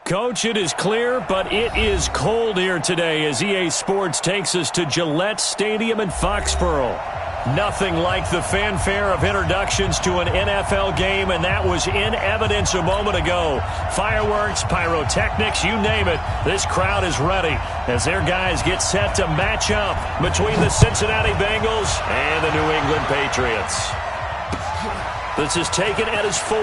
Coach, it is clear, but it is cold here today as EA Sports takes us to Gillette Stadium in Foxborough. Nothing like the fanfare of introductions to an NFL game, and that was in evidence a moment ago. Fireworks, pyrotechnics, you name it. This crowd is ready as their guys get set to match up between the Cincinnati Bengals and the New England Patriots. This is taken at his 4.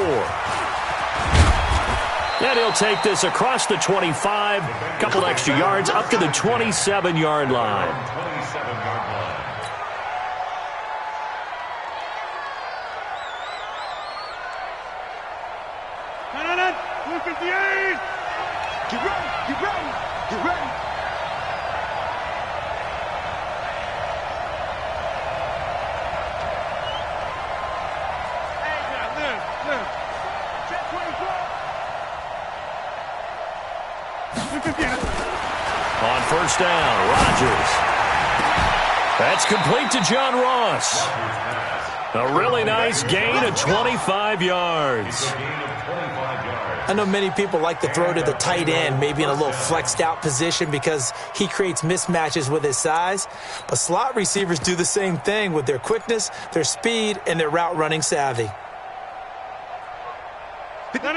And he'll take this across the 25, a couple extra yards, up to the 27-yard line. Get ready, get ready, get ready. Hey, now, live. Check 24. On first down, Rodgers. That's complete to John Ross. A really nice gain of 25 yards. I know many people like to throw to the tight end, maybe in a little flexed out position because he creates mismatches with his size. But slot receivers do the same thing with their quickness, their speed, and their route running savvy.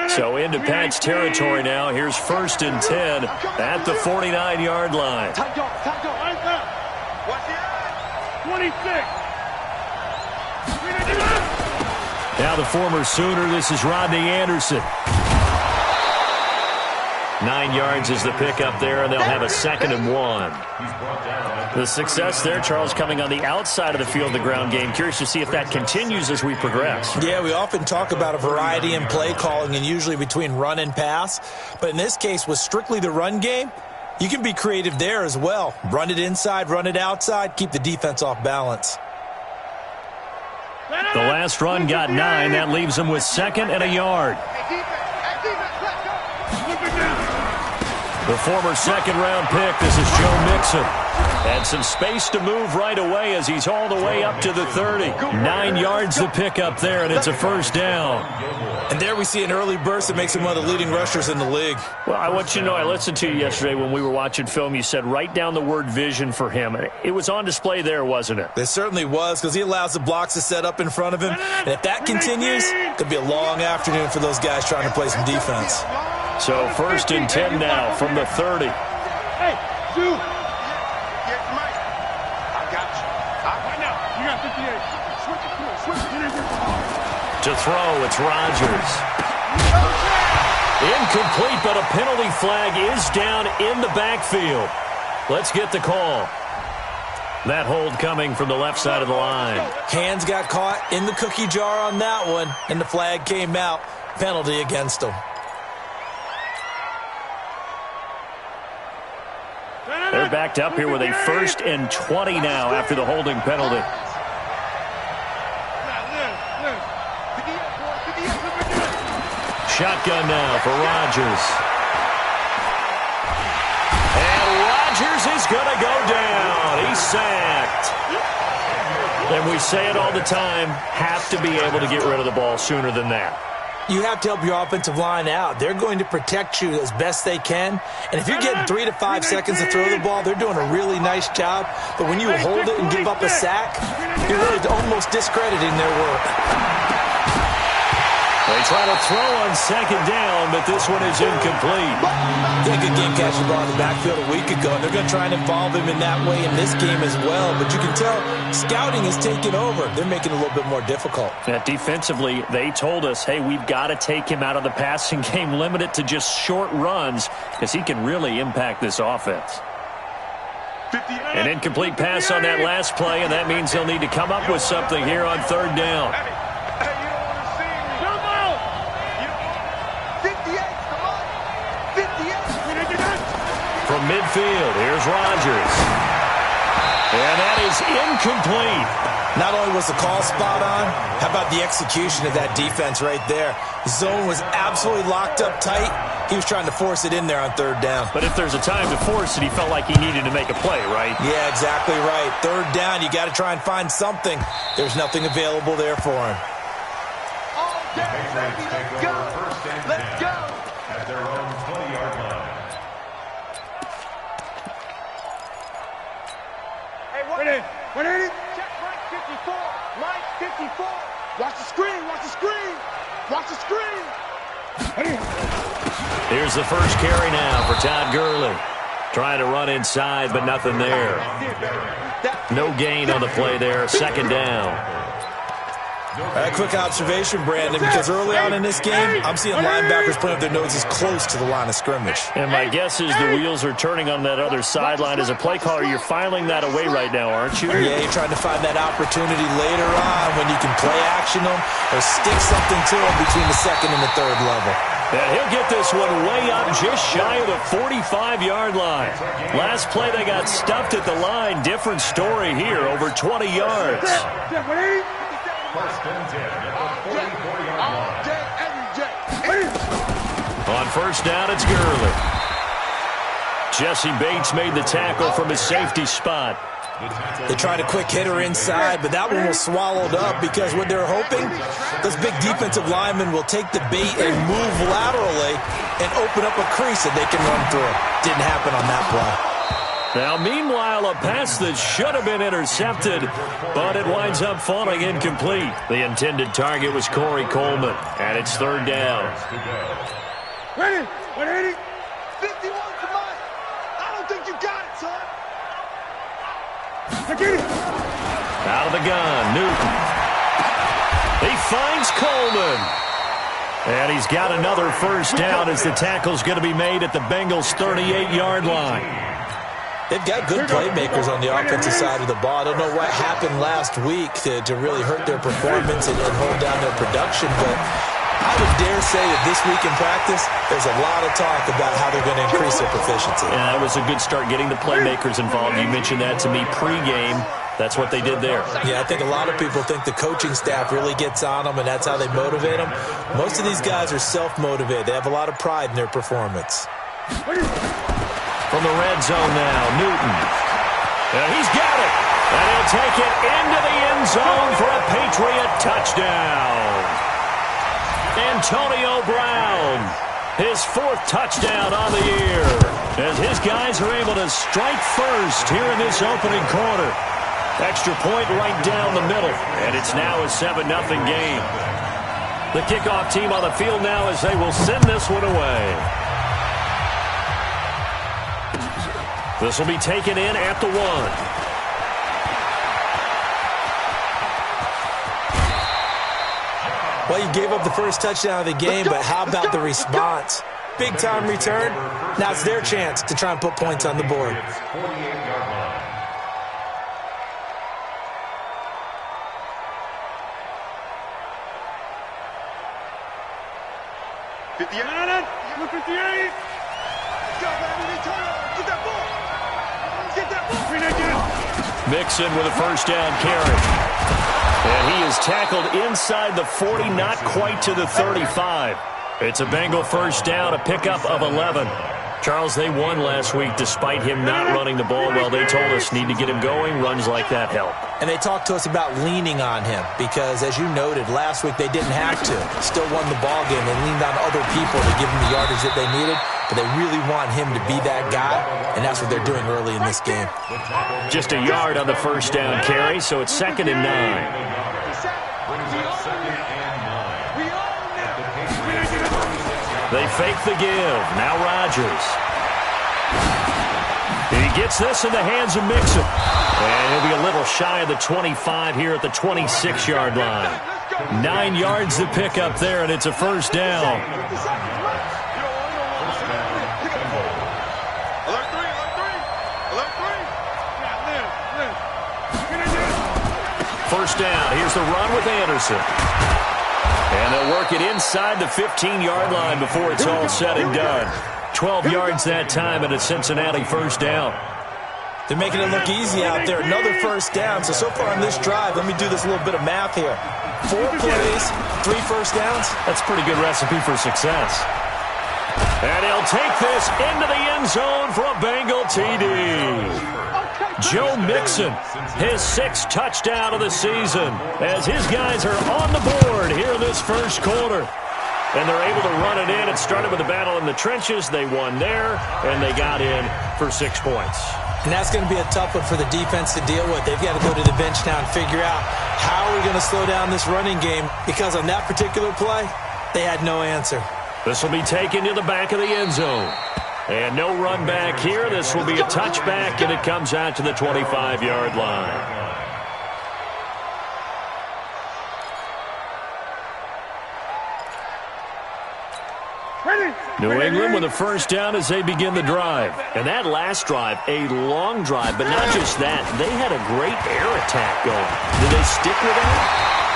So into Pat's territory now. Here's 1st and 10 at the 49-yard line. 26. Now the former Sooner, this is Rodney Anderson. 9 yards is the pickup there, and they'll have a 2nd and 1. The success there, Charles, coming on the outside of the field, the ground game. Curious to see if that continues as we progress. Yeah, we often talk about a variety in play calling and usually between run and pass. But in this case, with strictly the run game, you can be creative there as well. Run it inside, run it outside, keep the defense off balance. The last run got 9. That leaves them with 2nd and a yard. The former 2nd-round pick, this is Joe Mixon. And some space to move right away as he's all the way up to the 30. 9 yards to pick up there, and it's a 1st down. And there we see an early burst that makes him one of the leading rushers in the league. Well, I want you to know, I listened to you yesterday when we were watching film. You said write down the word vision for him. It was on display there, wasn't it? It certainly was, because he allows the blocks to set up in front of him. And if that continues, it could be a long afternoon for those guys trying to play some defense. So 1st and 10 now from the 30. Hey, shoot. I got you. Right now, you got 58. Switch it. To throw, it's Rodgers. Incomplete, but a penalty flag is down in the backfield. Let's get the call. That hold coming from the left side of the line. Hands got caught in the cookie jar on that one, and the flag came out. Penalty against him. They're backed up here with a 1st and 20 now after the holding penalty. Shotgun now for Rodgers. And Rodgers is going to go down. He's sacked. And we say it all the time, have to be able to get rid of the ball sooner than that. You have to help your offensive line out. They're going to protect you as best they can. And if you're getting 3 to 5 seconds to throw the ball, they're doing a really nice job. But when you hold it and give up a sack, you're really almost discrediting their work. They try to throw on 2nd down, but this one is incomplete. Yeah, good game catching the ball in the backfield a week ago, and they're going to try and involve him in that way in this game as well. But you can tell scouting is taking over. They're making it a little bit more difficult. Defensively, they told us, hey, we've got to take him out of the passing game, limit it to just short runs, because he can really impact this offense. An incomplete pass on that last play, and that means he'll need to come up with something here on 3rd down. From midfield, here's Rodgers. And that is incomplete. Not only was the call spot on, how about the execution of that defense right there? Zone was absolutely locked up tight. He was trying to force it in there on 3rd down. But if there's a time to force it, he felt like he needed to make a play, right? Yeah, exactly right. 3rd down, you got to try and find something. There's nothing available there for him. All day, baby, let's go. Let's go. at their own 20-yard line. Hey, what? 180. Check Mike 54. Mike 54. Watch the screen. Watch the screen. Watch the screen. Here's the first carry now for Todd Gurley. Trying to run inside, but nothing there. No gain on the play there. Second down. A quick observation, Brandon, because early on in this game, I'm seeing linebackers putting up their noses close to the line of scrimmage. And my guess is the wheels are turning on that other sideline. As a play caller, you're filing that away right now, aren't you? Yeah, you're trying to find that opportunity later on when you can play action them or stick something to them between the second and the third level. And he'll get this one way up just shy of the 45-yard line. Last play, they got stuffed at the line. Different story here, over 20 yards. First and 10 at the 44-yard line. On first down, it's Gurley. Jesse Bates made the tackle from his safety spot. They tried a quick hitter inside, but that one was swallowed up because what they're hoping, those big defensive linemen will take the bait and move laterally and open up a crease that they can run through. Didn't happen on that play. Now, meanwhile, a pass that should have been intercepted, but it winds up falling incomplete. The intended target was Corey Coleman, and it's third down. Ready? 180. 51 to mine. I don't think you got it, son. Out of the gun, Newton. He finds Coleman. And he's got another first down as the tackle's going to be made at the Bengals' 38-yard line. They've got good playmakers on the offensive side of the ball. I don't know what happened last week to really hurt their performance and hold down their production, but I would dare say that this week in practice, there's a lot of talk about how they're going to increase their proficiency. Yeah, that was a good start getting the playmakers involved. You mentioned that to me pregame. That's what they did there. Yeah, I think a lot of people think the coaching staff really gets on them, and that's how they motivate them. Most of these guys are self-motivated. They have a lot of pride in their performance. From the red zone now, Newton. And he's got it. And he'll take it into the end zone for a Patriot touchdown. Antonio Brown, his fourth touchdown on the year, as his guys are able to strike first here in this opening quarter. Extra point right down the middle, and it's now a 7-0 game. The kickoff team on the field now as they will send this one away. This will be taken in at the 1. Well, you gave up the first touchdown of the game, but how about the response? Big-time return. Now it's their chance to try and put points on the board. 48-yard line. Number 58. Get that ball. Get that ball. Mixon with a first down carry. And he is tackled inside the 40, not quite to the 35. It's a Bengal first down, a pickup of 11. Charles, they won last week despite him not running the ball well. They told us need to get him going. Runs like that help. And they talked to us about leaning on him because, as you noted, last week they didn't have to. Still won the ball game. They leaned on other people to give them the yardage that they needed, but they really want him to be that guy, and that's what they're doing early in this game. Just a yard on the first down carry, so it's 2nd and 9. They fake the give. Now Rodgers. He gets this in the hands of Mixon. And he'll be a little shy of the 25 here at the 26-yard line. 9 yards to pick up there, and it's a first down. First down. Here's the run with Anderson. And they'll work it inside the 15-yard line before it's all said and done. 12 yards that time and a Cincinnati first down. They're making it look easy out there. Another first down. So far on this drive, let me do this little bit of math here. 4 plays, 3 first downs. That's a pretty good recipe for success. And he'll take this into the end zone for a Bengal TD. Joe Mixon, his 6th touchdown of the season, as his guys are on the board here in this first quarter. and they're able to run it in. It started with a battle in the trenches. They won there, and they got in for 6 points. And that's going to be a tough one for the defense to deal with. They've got to go to the bench now and figure out how are we going to slow down this running game, because on that particular play, they had no answer. This will be taken to the back of the end zone. And no run back here. This will be a touchback, and it comes out to the 25-yard line. New England with a first down as they begin the drive. And that last drive, a long drive, but not just that. They had a great air attack going. Did they stick with that?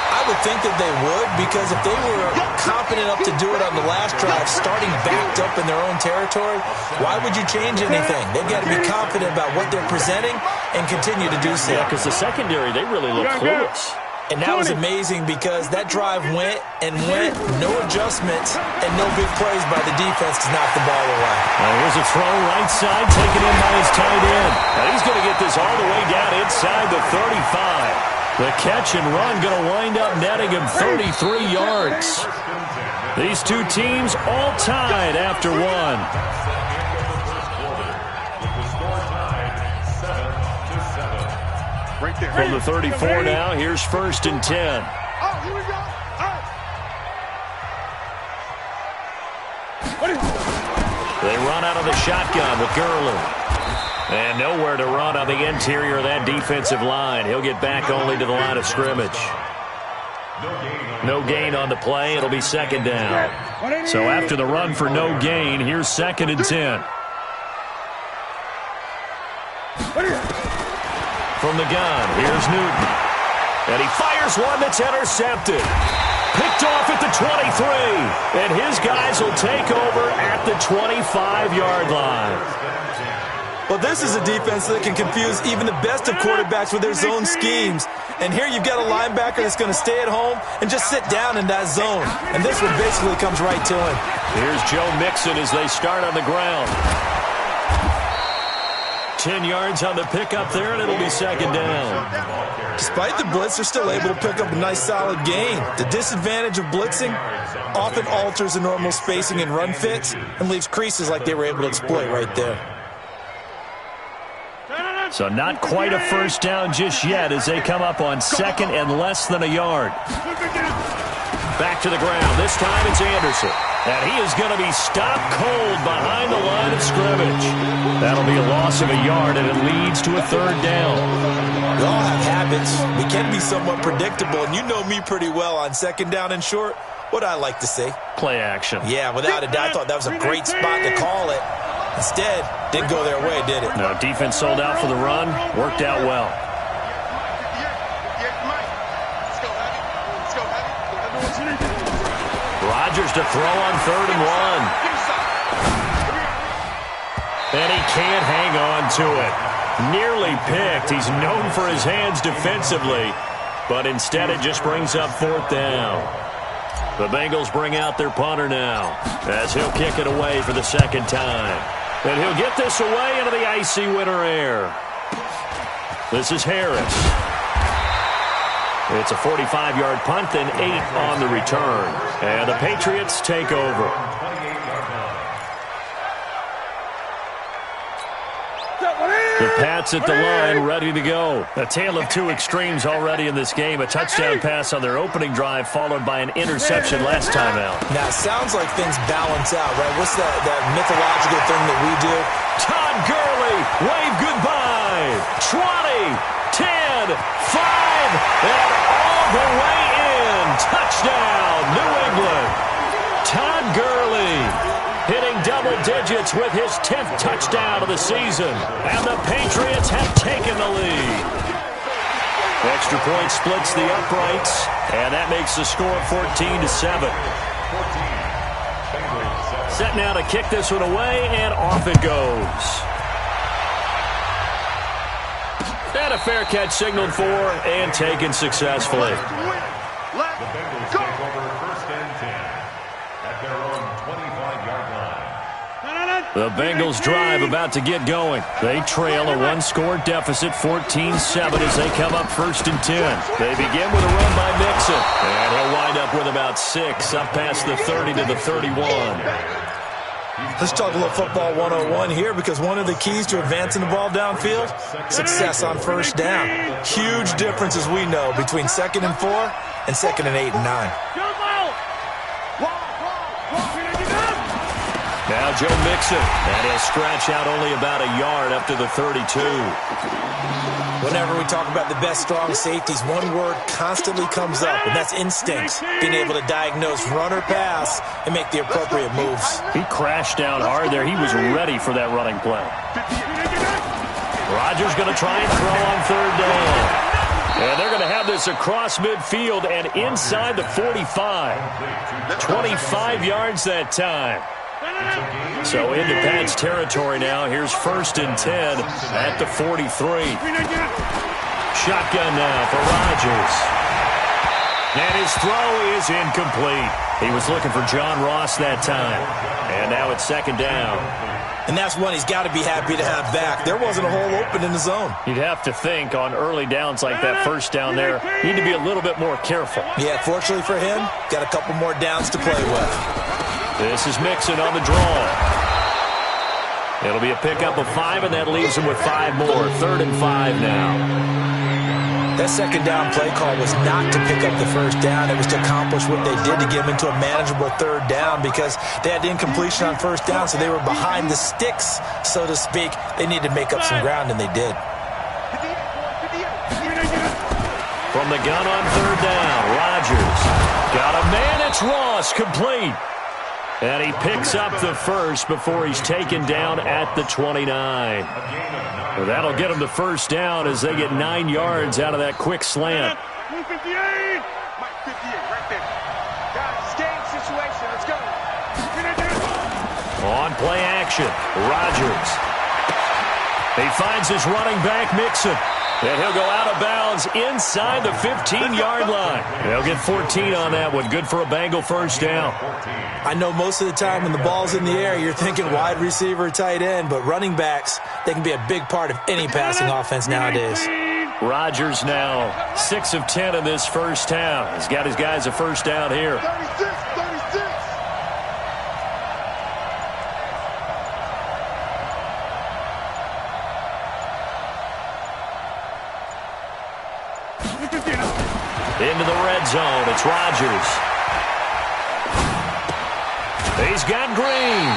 I would think that they would, because if they were confident enough to do it on the last drive, starting backed up in their own territory, why would you change anything? They've got to be confident about what they're presenting and continue to do so. Yeah, because the secondary, they really look clueless. And that was amazing, because that drive went and went, no adjustments, and no big plays by the defense to knock the ball away. Here's a throw right side, taken in by his tight end. And he's going to get this all the way down inside the 35. The catch and run going to wind up netting him 33 yards. These two teams all tied after one. From the 34 now, here's 1st and 10. Oh, here we go. They run out of the shotgun with Gurley. And nowhere to run on the interior of that defensive line. He'll get back only to the line of scrimmage. No gain on the play. It'll be 2nd down. So after the run for no gain, here's 2nd and 10. From the gun, here's Newton. And he fires one that's intercepted. Picked off at the 23. And his guys will take over at the 25-yard line. Well, this is a defense that can confuse even the best of quarterbacks with their zone schemes. And here you've got a linebacker that's going to stay at home and just sit down in that zone. And this one basically comes right to him. Here's Joe Mixon as they start on the ground. 10 yards on the pickup there, and it'll be 2nd down. Despite the blitz, they're still able to pick up a nice, solid gain. The disadvantage of blitzing often alters the normal spacing and run fits and leaves creases like they were able to exploit right there. So not quite a first down just yet as they come up on 2nd and less than a yard. Back to the ground. This time it's Anderson. And he is going to be stopped cold behind the line of scrimmage. That'll be a loss of a yard, and it leads to a 3rd down. We all have habits. We can be somewhat predictable, and you know me pretty well on 2nd down and short. What I like to say? Play action. Yeah, without a doubt, I thought that was a great spot to call it. Instead, didn't go their way, did it? No, defense sold out for the run. Worked out well. Rodgers to throw on 3rd and 1. And he can't hang on to it. Nearly picked. He's known for his hands defensively. But instead it just brings up 4th down. The Bengals bring out their punter now as he'll kick it away for the 2nd time. And he'll get this away into the icy winter air. This is Harris. It's a 45-yard punt, then 8 on the return. And the Patriots take over. The Pats at the line, ready to go. A tale of two extremes already in this game. A touchdown pass on their opening drive, followed by an interception last time out. Now, it sounds like things balance out, right? What's that mythological thing that we do? Todd Gurley, wave goodbye. 20, 10, 5, and all the way in. Touchdown, New England. Todd Gurley hitting double digits with his 10th touchdown of the season. And the Patriots have taken the lead. Extra point splits the uprights, and that makes the score 14-7. Set now to kick this one away, and off it goes. And a fair catch signaled for and taken successfully. The Bengals take over 1st and 10 at their own 25-yard line. The Bengals drive about to get going. They trail a one-score deficit, 14-7, as they come up 1st and 10. They begin with a run by Mixon, and he'll wind up with about 6, up past the 30 to the 31. Let's talk a little football 101 here, because one of the keys to advancing the ball downfield, success on 1st down. Huge difference, as we know, between 2nd and 4 and 2nd and 8 and 9. Now Joe Mixon, and he'll stretch out only about a yard up to the 32. Whenever we talk about the best strong safeties, one word constantly comes up, and that's instincts. Being able to diagnose run or pass and make the appropriate moves. He crashed down hard there. He was ready for that running play. Rodgers going to try and throw on 3rd down. And they're going to have this across midfield and inside the 45. 25 yards that time. So into Pat's territory now. Here's 1st and 10 at the 43. Shotgun now for Rodgers. And his throw is incomplete. He was looking for John Ross that time. And now it's 2nd down. And that's one he's got to be happy to have back. There wasn't a hole open in the zone. You'd have to think on early downs like that 1st down there, you need to be a little bit more careful. Yeah, fortunately for him, got a couple more downs to play with. This is Mixon on the draw. It'll be a pickup of 5, and that leaves him with 5 more. 3rd and 5 now. That 2nd down play call was not to pick up the 1st down. It was to accomplish what they did to get him into a manageable 3rd down, because they had incompletion on 1st down, so they were behind the sticks, so to speak. They needed to make up some ground, and they did. From the gun on 3rd down, Rodgers. Got a man, it's Ross, complete. And he picks up the 1st before he's taken down at the 29. Well, that'll get him the 1st down as they get 9 yards out of that quick slant. Mike 58 right there. Guys, game situation. Let's go. On play action, Rodgers. He finds his running back, Mixon. And he'll go out of bounds inside the 15-yard line. They'll get 14 on that one. Good for a Bengal 1st down. I know most of the time when the ball's in the air, you're thinking wide receiver, tight end, but running backs, they can be a big part of any passing offense nowadays. Rodgers now 6 of 10 in this 1st half. He's got his guys a 1st down here. 36. Into the red zone, it's Rodgers. He's got Green.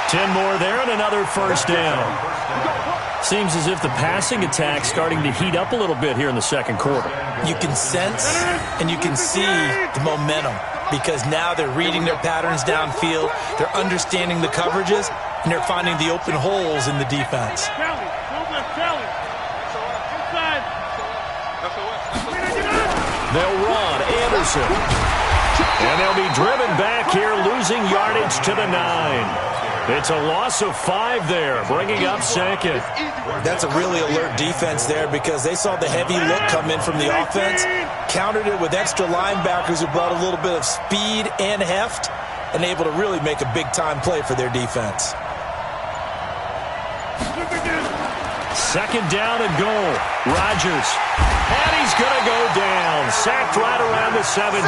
10 more there and another 1st down. Seems as if the passing attack's starting to heat up a little bit here in the 2nd quarter. You can sense and you can see the momentum, because now they're reading their patterns downfield, they're understanding the coverages, and they're finding the open holes in the defense. They'll run Anderson. And they'll be driven back here, losing yardage to the 9. It's a loss of 5 there, bringing up 2nd. That's a really alert defense there, because they saw the heavy look come in from the offense, countered it with extra linebackers who brought a little bit of speed and heft, and able to really make a big-time play for their defense. 2nd down and goal. Rodgers. And he's going to go down. Sacked right around the 17.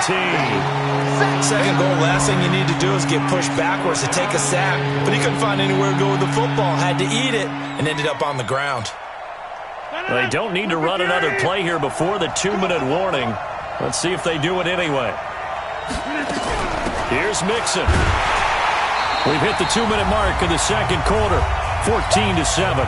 2nd goal, last thing you need to do is get pushed backwards to take a sack. But he couldn't find anywhere to go with the football. Had to eat it and ended up on the ground. They don't need to run another play here before the 2-minute warning. Let's see if they do it anyway. Here's Mixon. We've hit the 2-minute mark of the 2nd quarter. 14-7.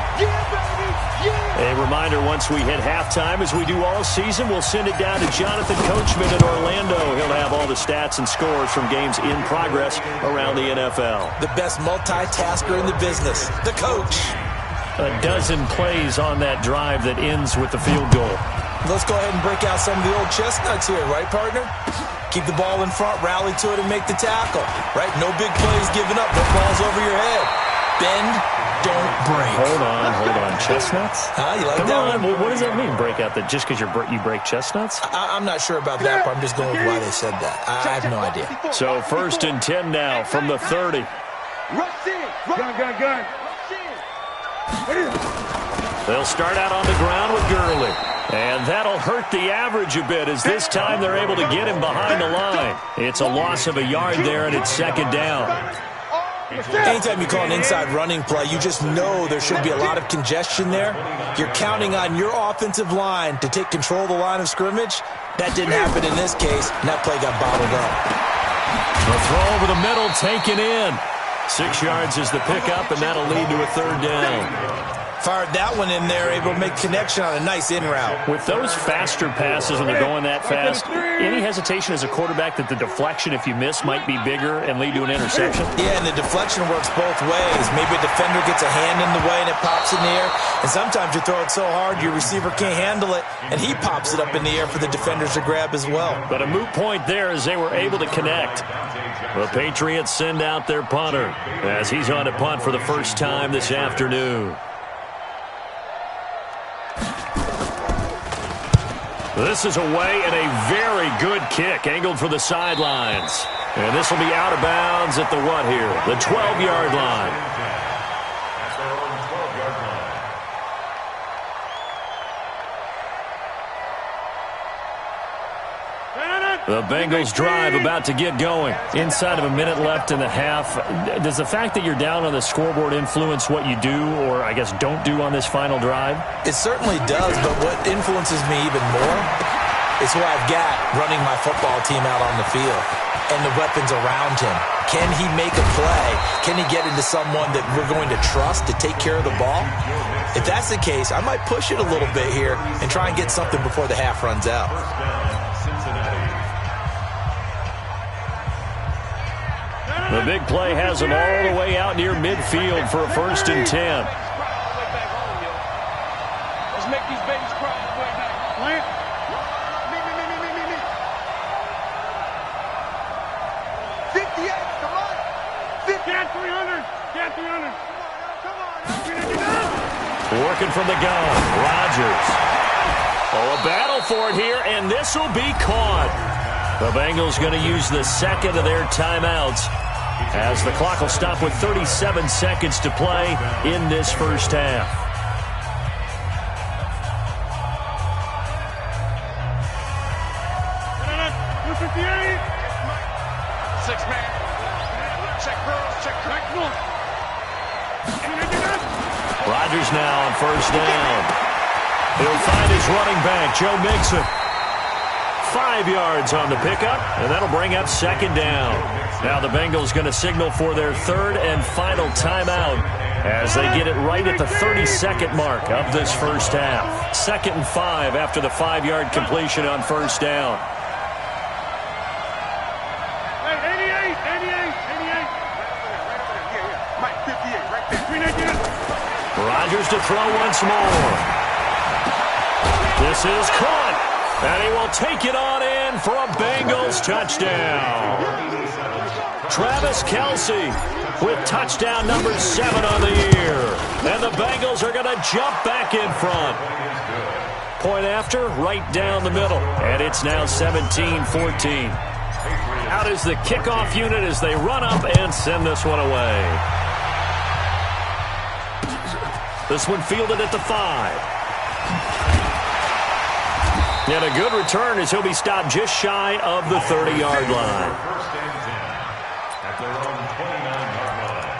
A reminder, once we hit halftime, as we do all season, we'll send it down to Jonathan Coachman in Orlando. He'll have all the stats and scores from games in progress around the NFL. The best multitasker in the business, the coach. A dozen plays on that drive that ends with the field goal. Let's go ahead and break out some of the old chestnuts here, right, partner? Keep the ball in front, rally to it, and make the tackle, right? No big plays given up, no balls over your head. Bend, don't break. Hold on. Chestnuts? You like Come that on. one? What does that mean, break out? That just because you break chestnuts? I'm not sure about that, but I'm just going with why they said that. I have no idea. So 1st and 10 now from the 30. Rush in. Gun. Rush in. They'll start out on the ground with Gurley. And that'll hurt the average a bit as this time they're able to get him behind the line. It's a loss of a yard there, and it's second down. Anytime you call an inside running play, you just know there should be a lot of congestion there. You're counting on your offensive line to take control of the line of scrimmage. That didn't happen in this case, and that play got bottled up. The throw over the middle taken in. 6 yards is the pickup, and that'll lead to a third down. Fired that one in there, able to make connection on a nice in route. With those faster passes when they're going that fast, any hesitation as a quarterback that the deflection, if you miss, might be bigger and lead to an interception? Yeah, and the deflection works both ways. Maybe a defender gets a hand in the way and it pops in the air. And sometimes you throw it so hard your receiver can't handle it, and he pops it up in the air for the defenders to grab as well. But a moot point there as they were able to connect. The Patriots send out their punter as he's on to punt for the first time this afternoon. This is away and a very good kick angled for the sidelines. And this will be out of bounds at the what here? The 12-yard line. The Bengals drive about to get going. Inside of a minute left in the half. Does the fact that you're down on the scoreboard influence what you do or, I guess, don't do on this final drive? It certainly does, but what influences me even more is who I've got running my football team out on the field and the weapons around him. Can he make a play? Can he get into someone that we're going to trust to take care of the ball? If that's the case, I might push it a little bit here and try and get something before the half runs out. The big play has him all the way out near midfield for a 1st and 10. Let's make these babies cry on the way back. Plant. Me. 58, come on. 50. Get 300. Come on. Working from the gun, Rodgers. Oh, a battle for it here, and this will be caught. The Bengals going to use the second of their timeouts as the clock will stop with 37 seconds to play in this first half. Six-man. Check girls. Check. Rodgers now on 1st down. He'll find his running back, Joe Mixon. 5 yards on the pickup, and that'll bring up 2nd down. Now the Bengals going to signal for their 3rd and final timeout as they get it right at the 32nd mark of this first half. 2nd and 5 after the 5-yard completion on 1st down. Hey, 88. Mike, 58, right there. Rodgers to throw once more. This is caught. And he will take it on in for a Bengals touchdown. Travis Kelce with touchdown number 7 on the year. And the Bengals are going to jump back in front. Point after, right down the middle. And it's now 17-14. Out is the kickoff unit as they run up and send this one away. This one fielded at the 5. And a good return as he'll be stopped just shy of the 30-yard line. 1st and 10 at their own 29-yard line.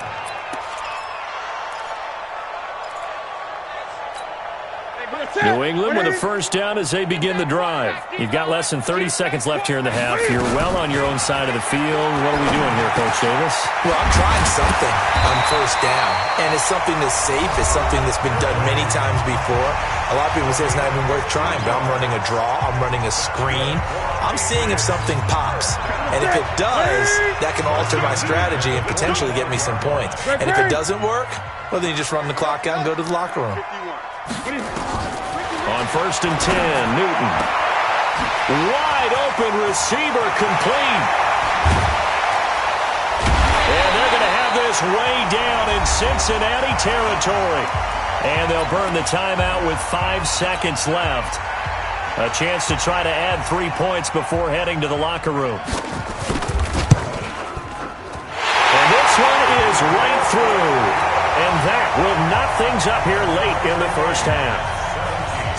New England with a 1st down as they begin the drive. You've got less than 30 seconds left here in the half. You're well on your own side of the field. What are we doing here, Coach Davis? Well, I'm trying something on 1st down, and it's something that's safe. It's something that's been done many times before. A lot of people say it's not even worth trying, but I'm running a draw. I'm running a screen. I'm seeing if something pops. And if it does, that can alter my strategy and potentially get me some points. And if it doesn't work, well, then you just run the clock out and go to the locker room. On 1st and 10, Newton. Wide open receiver complete. And they're going to have this way down in Cincinnati territory. And they'll burn the timeout with 5 seconds left. A chance to try to add 3 points before heading to the locker room. And this one is right will knock things up here late in the first half.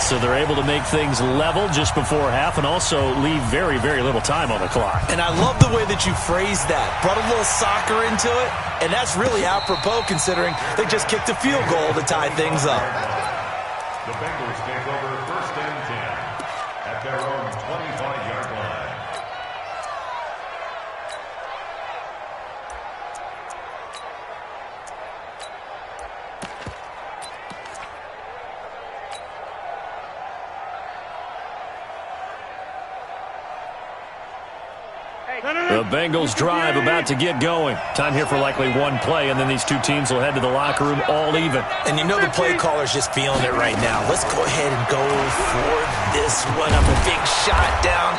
So they're able to make things level just before half and also leave very, very little time on the clock. And I love the way that you phrased that. Brought a little soccer into it, and that's really apropos considering they just kicked a field goal to tie things up. The Bengals take over 1st and 10 at their own 25-yard line. The Bengals drive about to get going. Time here for likely one play, and then these two teams will head to the locker room all even. And you know the play caller's just feeling it right now. Let's go ahead and go for this one up. A big shot down.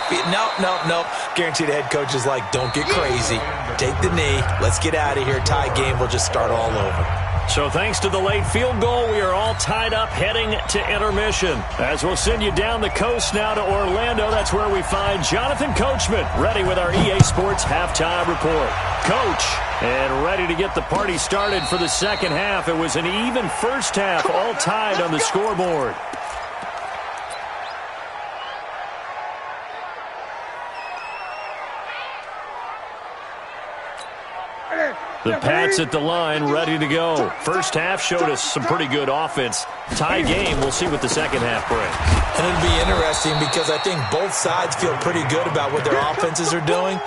Nope. Guaranteed the head coach is like, don't get crazy. Take the knee. Let's get out of here. Tie game. We'll just start all over. So thanks to the late field goal, we are all tied up heading to intermission. As we'll send you down the coast now to Orlando, that's where we find Jonathan Coachman, ready with our EA Sports halftime report. Coach, and ready to get the party started for the second half. It was an even first half, all tied on the scoreboard. The Pats at the line, ready to go. First half showed us some pretty good offense. Tie game, we'll see what the second half brings. And it'll be interesting because I think both sides feel pretty good about what their offenses are doing.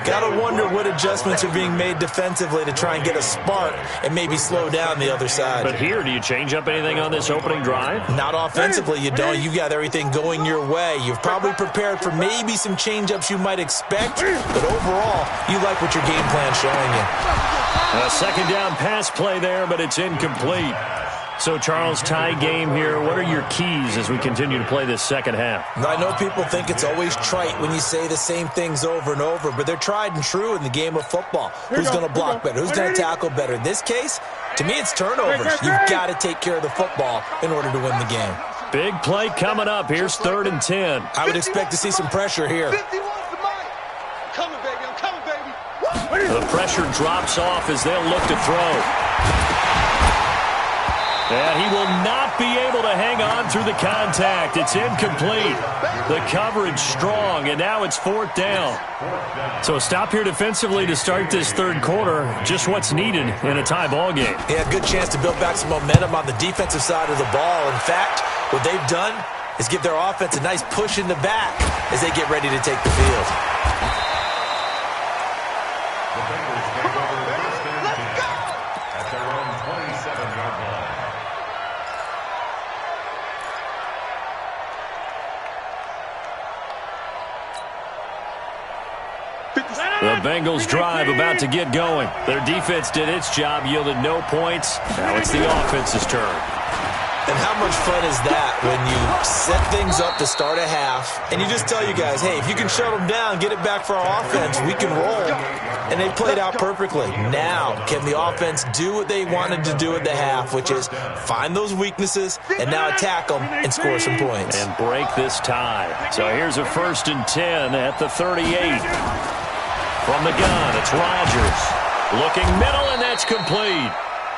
Gotta wonder what adjustments are being made defensively to try and get a spark and maybe slow down the other side. But here, do you change up anything on this opening drive? Not offensively, you don't. You got everything going your way. You've probably prepared for maybe some change-ups you might expect, but overall, you like what your game plan's showing you. A second down pass play there, but it's incomplete. So, Charles, tie game here. What are your keys as we continue to play this second half? I know people think it's always trite when you say the same things over and over, but they're tried and true in the game of football. Who's going to block better? Who's going to tackle better? In this case, to me, it's turnovers. You've got to take care of the football in order to win the game. Big play coming up. Here's 3rd and 10. I would expect to see some pressure here. The pressure drops off as they'll look to throw. And he will not be able to hang on through the contact. It's incomplete. The coverage strong, and now it's 4th down. So a stop here defensively to start this third quarter. Just what's needed in a tie ball game. Yeah, good chance to build back some momentum on the defensive side of the ball. In fact, what they've done is give their offense a nice push in the back as they get ready to take the field. The Bengals drive about to get going. Their defense did its job, yielded no points. Now it's the offense's turn. And how much fun is that when you set things up to start a half and you just tell you guys, hey, if you can shut them down, get it back for our offense, we can roll. And they played out perfectly. Now, can the offense do what they wanted to do at the half, which is find those weaknesses and now attack them and score some points. And break this tie. So here's a 1st and 10 at the 38. From the gun, it's Rodgers. Looking middle, and that's complete.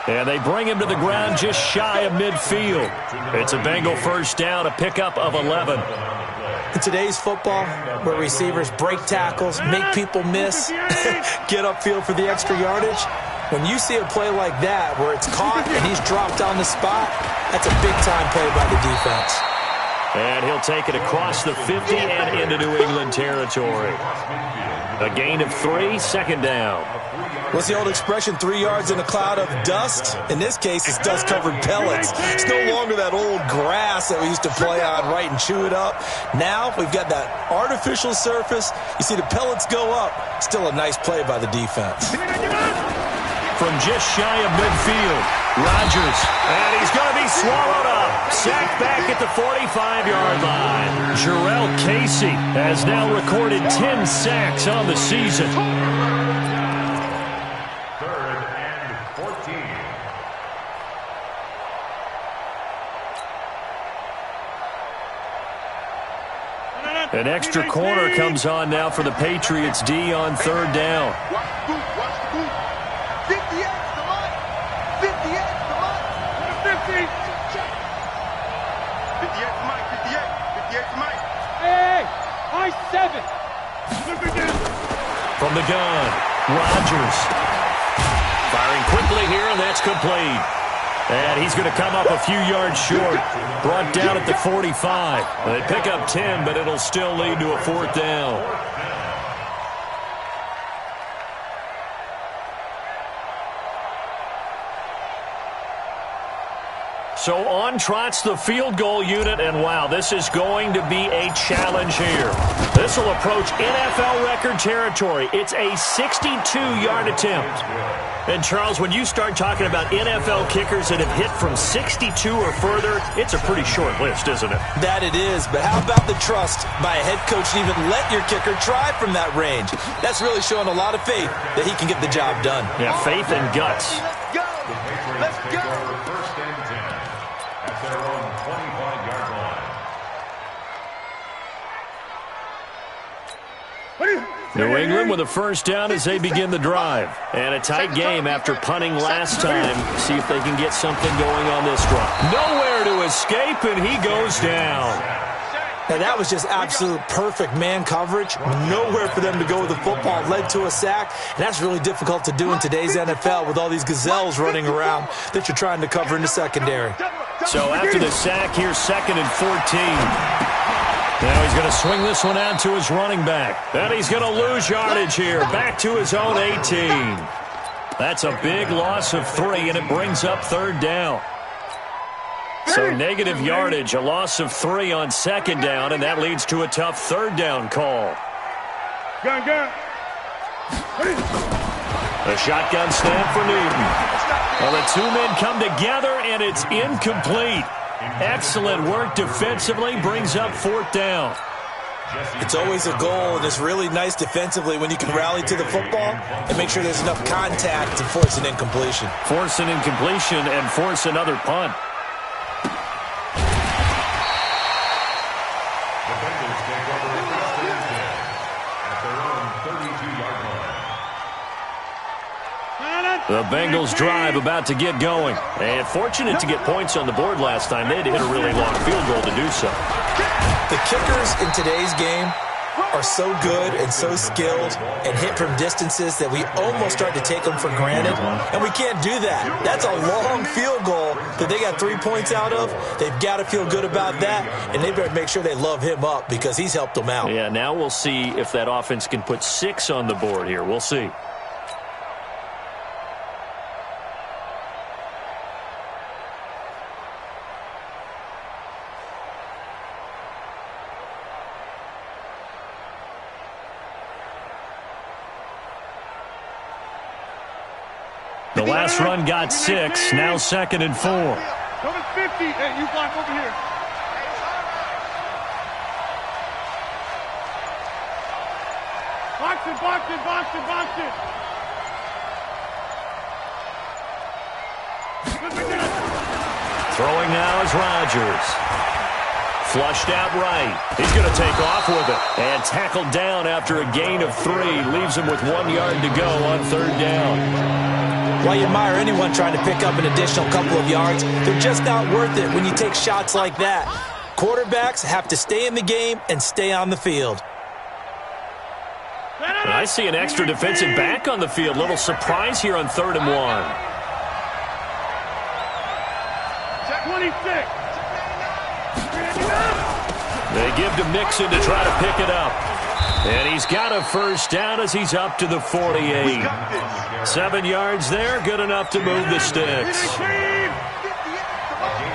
And they bring him to the ground just shy of midfield. It's a Bengal first down, a pickup of 11. In today's football, where receivers break tackles, make people miss, get upfield for the extra yardage, when you see a play like that where it's caught and he's dropped on the spot, that's a big-time play by the defense. And he'll take it across the 50 and into New England territory. A gain of 3, 2nd down. What's the old expression, 3 yards in a cloud of dust? In this case, it's dust-covered pellets. It's no longer that old grass that we used to play on, right, and chew it up. Now we've got that artificial surface. You see the pellets go up. Still a nice play by the defense. From just shy of midfield, Rodgers, and he's going to be swallowed up. Sacked back at the 45-yard line. Jarrell Casey has now recorded 10 sacks on the season. 3rd and 14. An extra corner comes on now for the Patriots D on 3rd down. Watch the boot. 50 extra line. 50 extra line. Hey, I 7. From the gun, Rodgers. Firing quickly here, and that's complete. And he's going to come up a few yards short. Brought down at the 45. They pick up 10, but it'll still lead to a 4th down. So on trots the field goal unit, and wow, this is going to be a challenge here. This will approach NFL record territory. It's a 62-yard attempt. And Charles, when you start talking about NFL kickers that have hit from 62 or further, it's a pretty short list, isn't it? That it is, but how about the trust by a head coach to even let your kicker try from that range? That's really showing a lot of faith that he can get the job done. Yeah, faith and guts. Let's go. First and 10 at their own 25-yard line. New England with a first down as they begin the drive. And a tight game after punting last time. See if they can get something going on this drive. Nowhere to escape, and he goes down. Now, that was just absolute perfect man coverage. Nowhere for them to go with the football. Led to a sack, and that's really difficult to do in today's NFL with all these gazelles running around that you're trying to cover in the secondary. So after the sack, here's 2nd and 14. Now he's going to swing this one out to his running back. Then he's going to lose yardage here. Back to his own 18. That's a big loss of 3, and it brings up 3rd down. So negative yardage, a loss of 3 on 2nd down, and that leads to a tough 3rd down call. Gun. A shotgun snap for Newton. Well, the two men come together, and it's incomplete. Excellent work defensively, brings up 4th down. It's always a goal, and it's really nice defensively when you can rally to the football and make sure there's enough contact to force an incompletion. Force an incompletion and force another punt. The Bengals take over first and 10 at their own 32-yard line. The Bengals drive about to get going. And fortunate to get points on the board last time. They had to hit a really long field goal to do so. The kickers in today's game are so good and so skilled and hit from distances that we almost start to take them for granted. And we can't do that. That's a long field goal that they got 3 points out of. They've got to feel good about that, and they better make sure they love him up because he's helped them out. Yeah, now we'll see if that offense can put 6 on the board here. We'll see. The last run got 6, now 2nd and 4. Number 50. Hey, you block over here. Box it. Throwing now is Rodgers. Flushed out right. He's going to take off with it. And tackled down after a gain of 3. Leaves him with 1 yard to go on 3rd down. While you admire anyone trying to pick up an additional couple of yards, they're just not worth it when you take shots like that. Quarterbacks have to stay in the game and stay on the field. And I see an extra defensive back on the field. Little surprise here on 3rd and 1. 26. They give to Mixon to try to pick it up. And he's got a first down as he's up to the 48. 7 yards there, good enough to move the sticks. A gain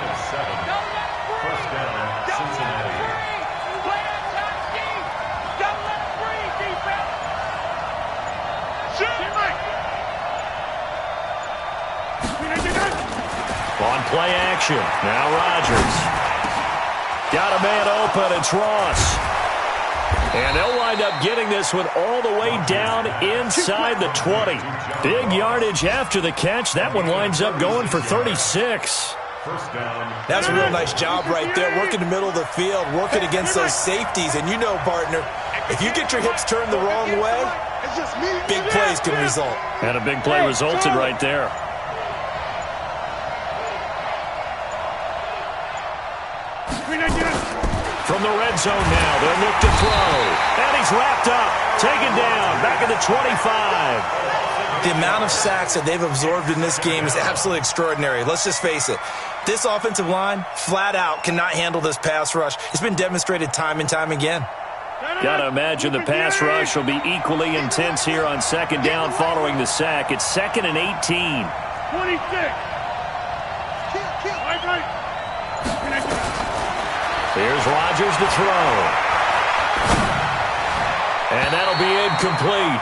of 7. First down, Cincinnati. On play action, now Rodgers. Got a man open, it's Ross. And they'll wind up getting this one all the way down inside the 20. Big yardage after the catch. That one winds up going for 36. First down. That's a real nice job right there, working the middle of the field, working against those safeties. And you know, partner, if you get your hips turned the wrong way, big plays can result. And a big play resulted right there. From the red zone now, they'll look to throw. And he's wrapped up, taken down, back at the 25. The amount of sacks that they've absorbed in this game is absolutely extraordinary. Let's just face it. This offensive line, flat out, cannot handle this pass rush. It's been demonstrated time and time again. Got to imagine the pass rush will be equally intense here on second down following the sack. It's 2nd and 18. 26. Here's Rodgers to throw. And that'll be incomplete.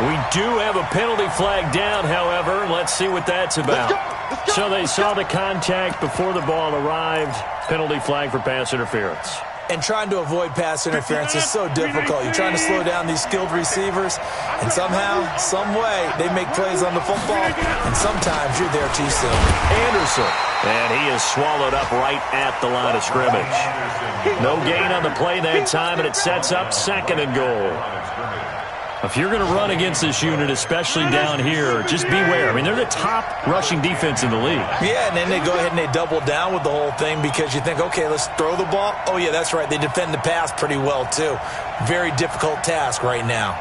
We do have a penalty flag down, however. Let's see what that's about. Let's go. So they saw the contact before the ball arrived. Penalty flag for pass interference. And trying to avoid pass interference is so difficult. You're trying to slow down these skilled receivers, and somehow, some way, they make plays on the football, and sometimes you're there too soon. Anderson. And he is swallowed up right at the line of scrimmage. No gain on the play that time, and it sets up 2nd and goal. If you're going to run against this unit, especially down here, just beware. I mean, they're the top rushing defense in the league. Yeah, and then they go ahead and they double down with the whole thing because you think, okay, let's throw the ball. Oh, yeah, that's right. They defend the pass pretty well, too. Very difficult task right now.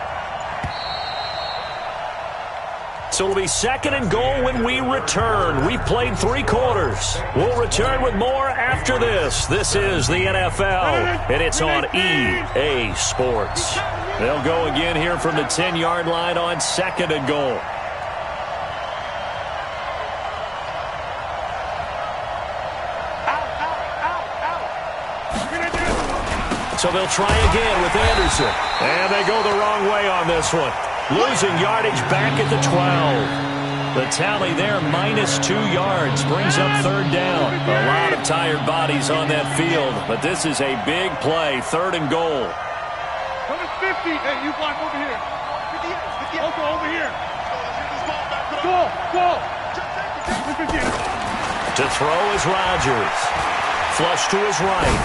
So it'll be 2nd and goal when we return. We've played 3 quarters. We'll return with more after this. This is the NFL, and it's on EA Sports. They'll go again here from the 10-yard line on 2nd and goal. So they'll try again with Anderson. And they go the wrong way on this one. Losing yardage back at the 12. The tally there, -2 yards, brings up 3rd down. A lot of tired bodies on that field, but this is a big play, 3rd and goal. Number 50. Hey, you block over here. 50. Okay, over here. Go. To throw is Rodgers. Flush to his right.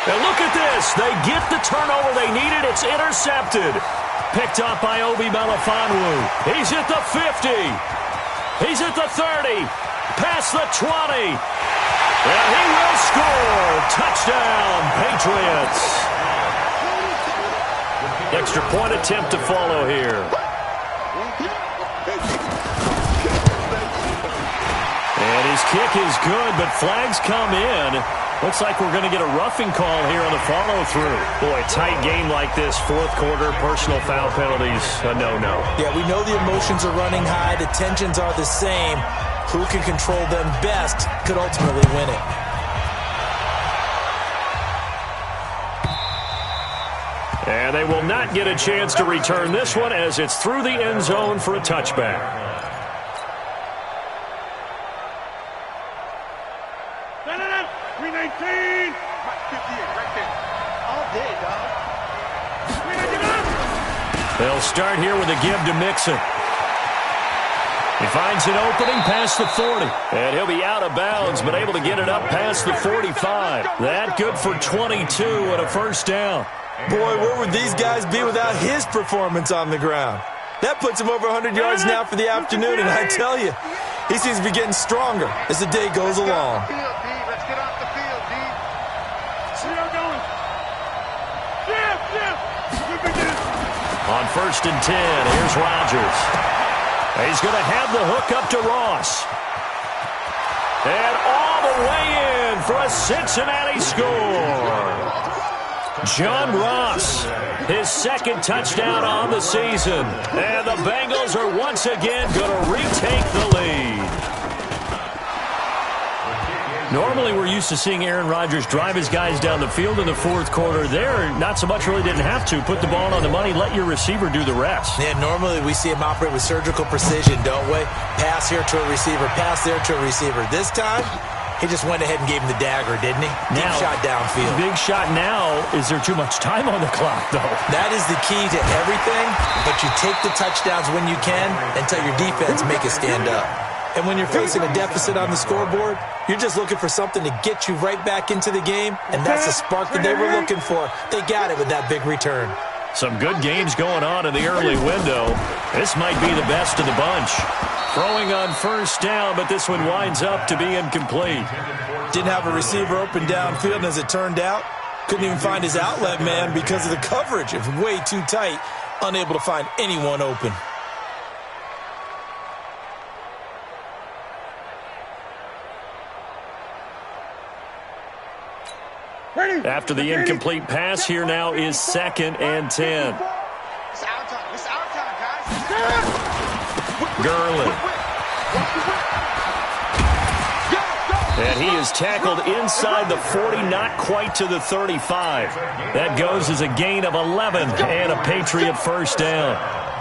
And look at this. They get the turnover they needed. It's intercepted. Picked up by Obi Melifonwu. He's at the 50. He's at the 30. Past the 20. And he will score. Touchdown, Patriots. Extra point attempt to follow here. And his kick is good, but flags come in. Looks like we're going to get a roughing call here on the follow-through. Boy, tight game like this, 4th quarter, personal foul penalties, a no-no. Yeah, we know the emotions are running high. The tensions are the same. Who can control them best could ultimately win it. And they will not get a chance to return this one as it's through the end zone for a touchback. They'll start here with a give to Mixon. He finds an opening past the 40. And he'll be out of bounds, but able to get it up past the 45. That good for 22 and a 1st down. Boy, where would these guys be without his performance on the ground? That puts him over 100 yards now for the afternoon, and I tell you, he seems to be getting stronger as the day goes along. Let's get off the field, D. See how going. On 1st and 10, here's Rodgers. He's going to have the hook up to Ross. And all the way in for a Cincinnati score. John Ross, his 2nd touchdown on the season. And the Bengals are once again going to retake the lead. Normally, we're used to seeing Aaron Rodgers drive his guys down the field in the 4th quarter. There, not so much really didn't have to. Put the ball on the money, let your receiver do the rest. Yeah, normally we see him operate with surgical precision, don't we? Pass here to a receiver, pass there to a receiver. This time, he just went ahead and gave him the dagger, didn't he? Deep shot downfield. Big shot now. Is there too much time on the clock, though? That is the key to everything, but you take the touchdowns when you can and tell your defense make it stand up. And when you're facing a deficit on the scoreboard, you're just looking for something to get you right back into the game, and that's the spark that they were looking for. They got it with that big return. Some good games going on in the early window. This might be the best of the bunch. Throwing on first down, but this one winds up to be incomplete. Didn't have a receiver open downfield, and as it turned out, couldn't even find his outlet man because of the coverage. It was way too tight, unable to find anyone open. After the incomplete pass, here now is 2nd and 10. It's our time. It's our time, guys. Gurley. And he is tackled inside the 40, not quite to the 35. That goes as a gain of 11 and a Patriot first down.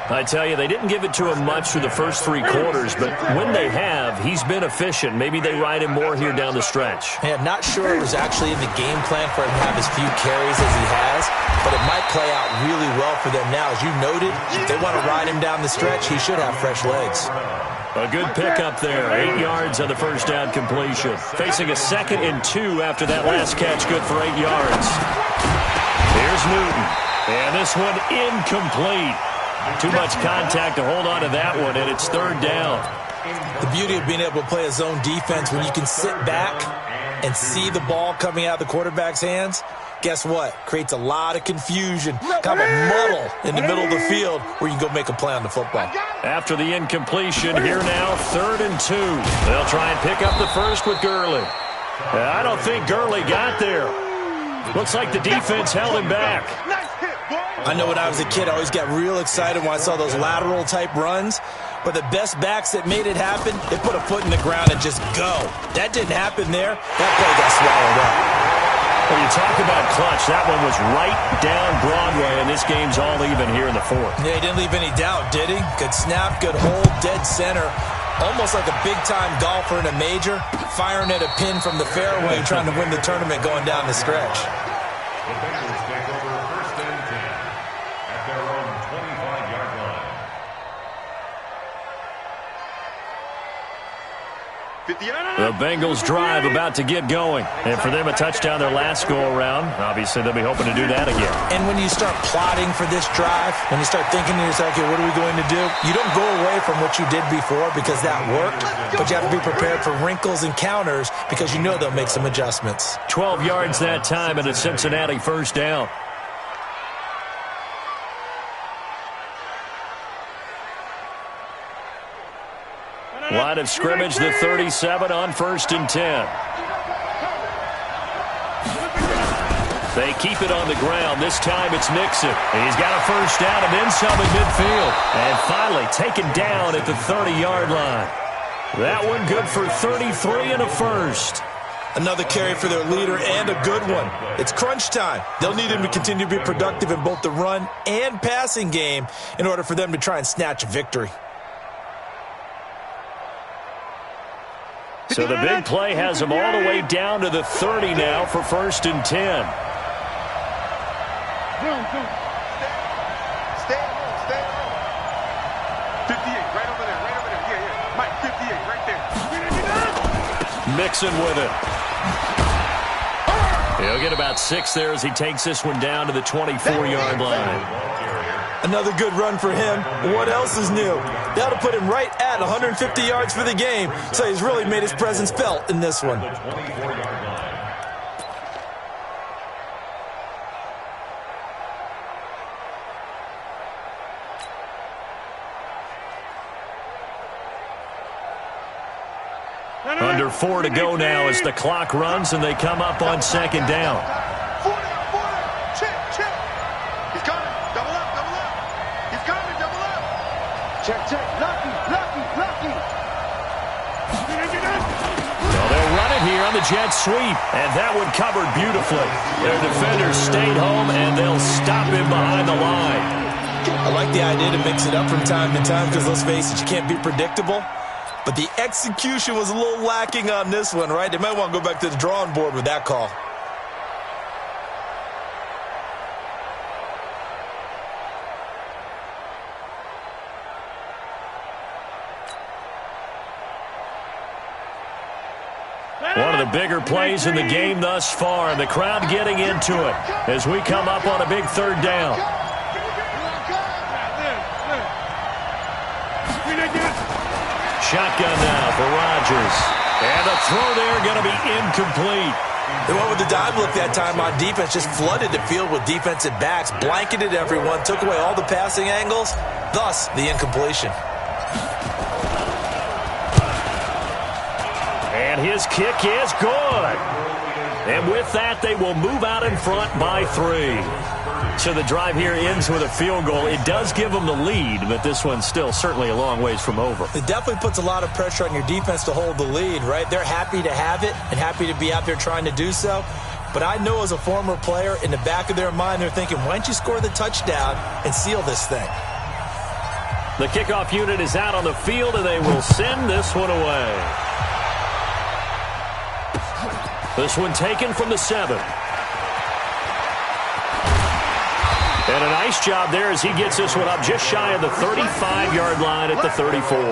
I tell you, they didn't give it to him much through the first 3 quarters, but when they have, he's been efficient. Maybe they ride him more here down the stretch. Yeah, not sure it was actually in the game plan for him to have as few carries as he has, but it might play out really well for them now. As you noted, if they want to ride him down the stretch, he should have fresh legs. A good pickup there, 8 yards on the first down completion. Facing a 2nd and 2 after that last catch, good for 8 yards. Here's Newton, and this one incomplete. Too much contact to hold on to that one, and it's 3rd down. The beauty of being able to play a zone defense when you can sit back and see the ball coming out of the quarterback's hands, guess what? Creates a lot of confusion, kind of a muddle in the middle of the field where you can go make a play on the football. After the incompletion, here now 3rd and 2. They'll try and pick up the first with Gurley. I don't think Gurley got there. Looks like the defense held him back. I know when I was a kid, I always got real excited when I saw those lateral-type runs. But the best backs that made it happen, they put a foot in the ground and just go. That didn't happen there. That play got swallowed up. When you talk about clutch, that one was right down Broadway, and this game's all even here in the 4th. Yeah, he didn't leave any doubt, did he? Good snap, good hold, dead center. Almost like a big-time golfer in a major, firing at a pin from the fairway, trying to win the tournament going down the stretch. The Bengals take over 1st and 10 at their own 25-yard line. 50-yard. The Bengals drive about to get going. And for them, a touchdown their last go-around. Obviously, they'll be hoping to do that again. And when you start plotting for this drive, when you start thinking to yourself, okay, what are we going to do? You don't go away from what you did before because that worked, but you have to be prepared for wrinkles and counters because you know they'll make some adjustments. 12 yards that time and a Cincinnati first down. Line of scrimmage, the 37 on 1st and 10. They keep it on the ground. This time it's Nixon. And he's got a first down and then some in midfield. And finally taken down at the 30-yard line. That one good for 33 and a first. Another carry for their leader and a good one. It's crunch time. They'll need him to continue to be productive in both the run and passing game in order for them to try and snatch a victory. So the big play has them all the way down to the 30 now for 1st and 10. Stay home, stay home. 58, right over there, right over there. Yeah. Mike, 58, right there. Mixon with it. He'll get about 6 there as he takes this one down to the 24-yard line. Another good run for him. What else is new? That'll put him right at 150 yards for the game, so he's really made his presence felt in this one. Under 4 to go now as the clock runs and they come up on 2nd down. Check. Lucky. Well, they'll run it here on the jet sweep, and that one covered beautifully. Their defenders stayed home, and they'll stop him behind the line. I like the idea to mix it up from time to time because, let's face it, you can't be predictable. But the execution was a little lacking on this one, right? They might want to go back to the drawing board with that call. One of the bigger plays in the game thus far, and the crowd getting into it as we come up on a big 3rd down. Shotgun now for Rodgers. And the throw there going to be incomplete. They went with the dive look that time on defense, just flooded the field with defensive backs, blanketed everyone, took away all the passing angles, thus the incompletion. And his kick is good. And with that, they will move out in front by 3. So the drive here ends with a field goal. It does give them the lead, but this one's still certainly a long ways from over. It definitely puts a lot of pressure on your defense to hold the lead, right? They're happy to have it and happy to be out there trying to do so. But I know as a former player, in the back of their mind, they're thinking, why don't you score the touchdown and seal this thing? The kickoff unit is out on the field, and they will send this one away. This one taken from the 7. And a nice job there as he gets this one up just shy of the 35-yard line at the 34.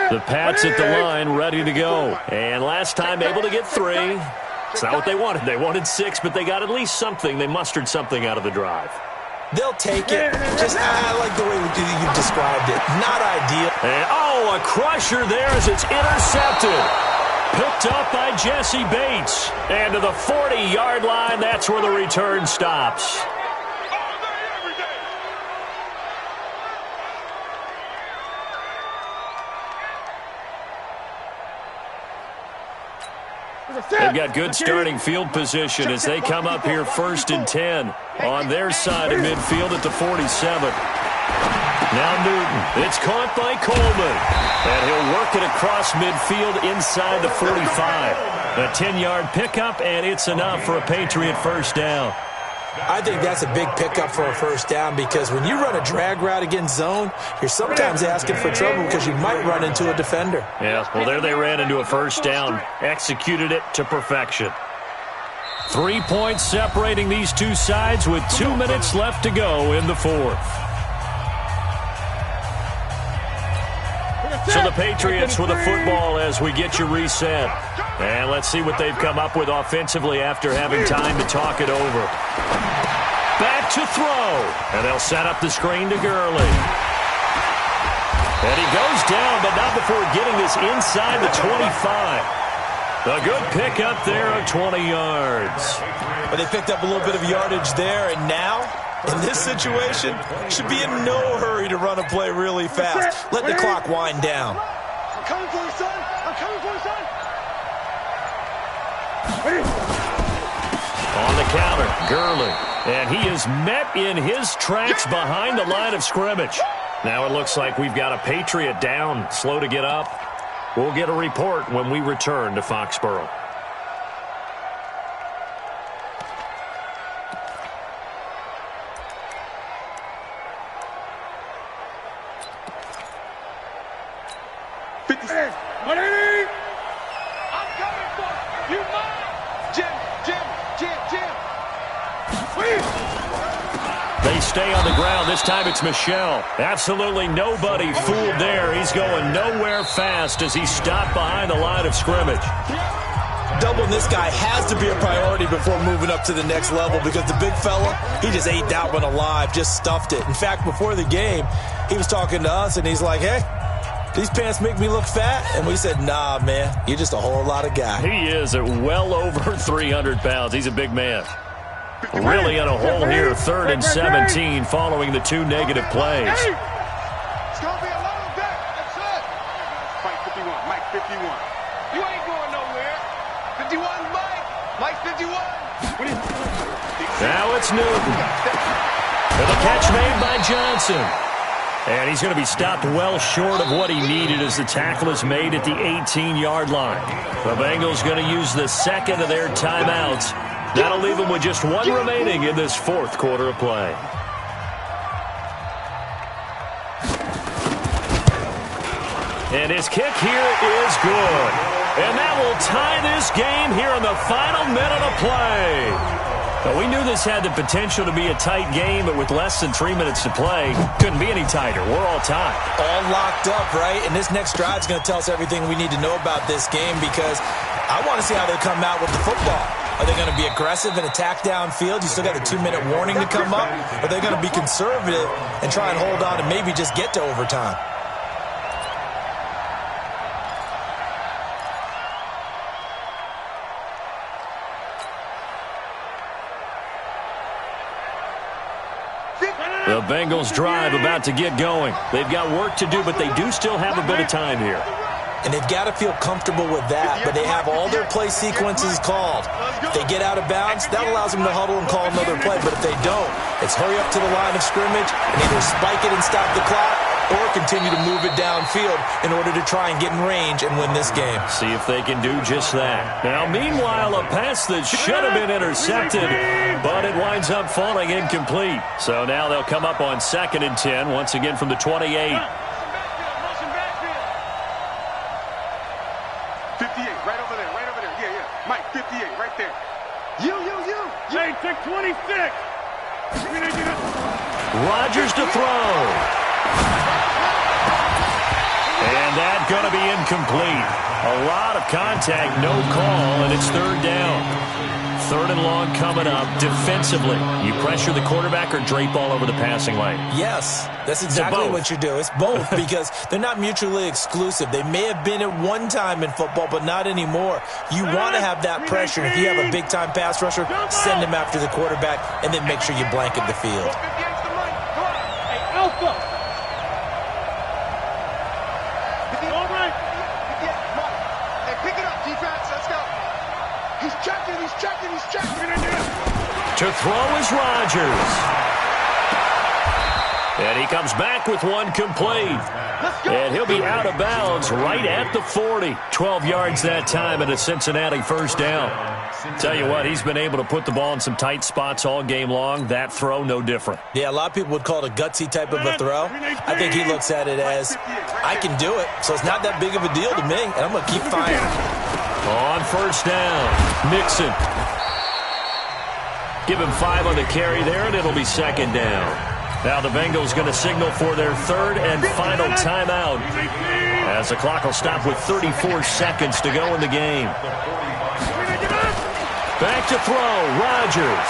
The Pats at the line, ready to go. And last time able to get 3. It's not what they wanted. They wanted 6, but they got at least something. They mustered something out of the drive. They'll take it. Just, I like the way you described it. Not ideal. And, a crusher there as it's intercepted. Picked up by Jesse Bates. And to the 40-yard line, that's where the return stops. They've got good starting field position as they come up here 1st and 10 on their side of midfield at the 47. Now Newton. It's caught by Coleman. And he'll work it across midfield inside the 45. A 10-yard pickup, and it's enough for a Patriot first down. I think that's a big pickup for a first down because when you run a drag route against zone, you're sometimes asking for trouble because you might run into a defender. Yeah, well, there they ran into a first down, executed it to perfection. 3 points separating these two sides with 2 minutes left to go in the 4th. So the Patriots with the football as we get you reset. And let's see what they've come up with offensively after having time to talk it over. Back to throw. And they'll set up the screen to Gurley. And he goes down, but not before getting this inside the 25. A good pickup there of 20 yards. But they picked up a little bit of yardage there, and now, in this situation, should be in no hurry to run a play really fast. Let the clock wind down. I'm coming for you, son. I'm coming for you, son. On the counter, Gurley. And he is met in his tracks behind the line of scrimmage. Now it looks like we've got a Patriot down, slow to get up. We'll get a report when we return to Foxborough. They stay on the ground. This time it's Michel. Absolutely nobody fooled there. He's going nowhere fast as he's stopped behind the line of scrimmage. Doubling this guy has to be a priority before moving up to the next level because the big fella, he just ate that one alive, just stuffed it. In fact, before the game, he was talking to us, and he's like, hey, these pants make me look fat? And we said, nah, man, you're just a whole lot of guy. He is at well over 300 pounds. He's a big man. Really in a hole here, 3rd and 17 following the 2 negative plays. It's going to be a long day. That's it. Mike 51. Mike 51. You ain't going nowhere. 51, Mike. Mike 51. Now it's Newton. And the catch made by Johnson. And he's going to be stopped well short of what he needed as the tackle is made at the 18-yard line. The Bengals going to use the second of their timeouts. That'll leave them with just 1 remaining in this 4th quarter of play. And his kick here is good. And that will tie this game here in the final minute of play. Well, we knew this had the potential to be a tight game, but with less than 3 minutes to play, couldn't be any tighter. We're all tied. All locked up, right? And this next drive is going to tell us everything we need to know about this game because I want to see how they come out with the football. Are they going to be aggressive and attack downfield? You still got a 2-minute warning to come up? Or are they going to be conservative and try and hold on and maybe just get to overtime? The Bengals drive about to get going. They've got work to do, but they do still have a bit of time here. And they've got to feel comfortable with that, but they have all their play sequences called. If they get out of bounds, that allows them to huddle and call another play, but if they don't, it's hurry up to the line of scrimmage and either spike it and stop the clock or continue to move it downfield in order to try and get in range and win this game. See if they can do just that. Now, meanwhile, a pass that should have been intercepted, but it winds up falling incomplete. So now they'll come up on 2nd and 10, once again from the 28. 58, right over there. Yeah. Mike, 58, right there. You. Hey, take 26. Rodgers to throw. And that's going to be incomplete. A lot of contact, no call, and it's 3rd down. 3rd and long coming up. Defensively, you pressure the quarterback or drape all over the passing lane? Yes, that's exactly what you do. It's both because they're not mutually exclusive. They may have been at one time in football, but not anymore. You want to have that pressure. If you have a big-time pass rusher, send him after the quarterback, and then make sure you blanket the field. Hey, Alpha. He's checking. To throw is Rodgers. And he comes back with one complete. And he'll be out of bounds right at the 40. 12 yards that time and a Cincinnati 1st down. Tell you what, he's been able to put the ball in some tight spots all game long. That throw, no different. Yeah, a lot of people would call it a gutsy type of a throw. I think he looks at it as, I can do it, so it's not that big of a deal to me, and I'm going to keep firing. On 1st down, Mixon. Give him 5 on the carry there, and it'll be 2nd down. Now the Bengals going to signal for their 3rd and final timeout as the clock will stop with 34 seconds to go in the game. Back to throw, Rodgers.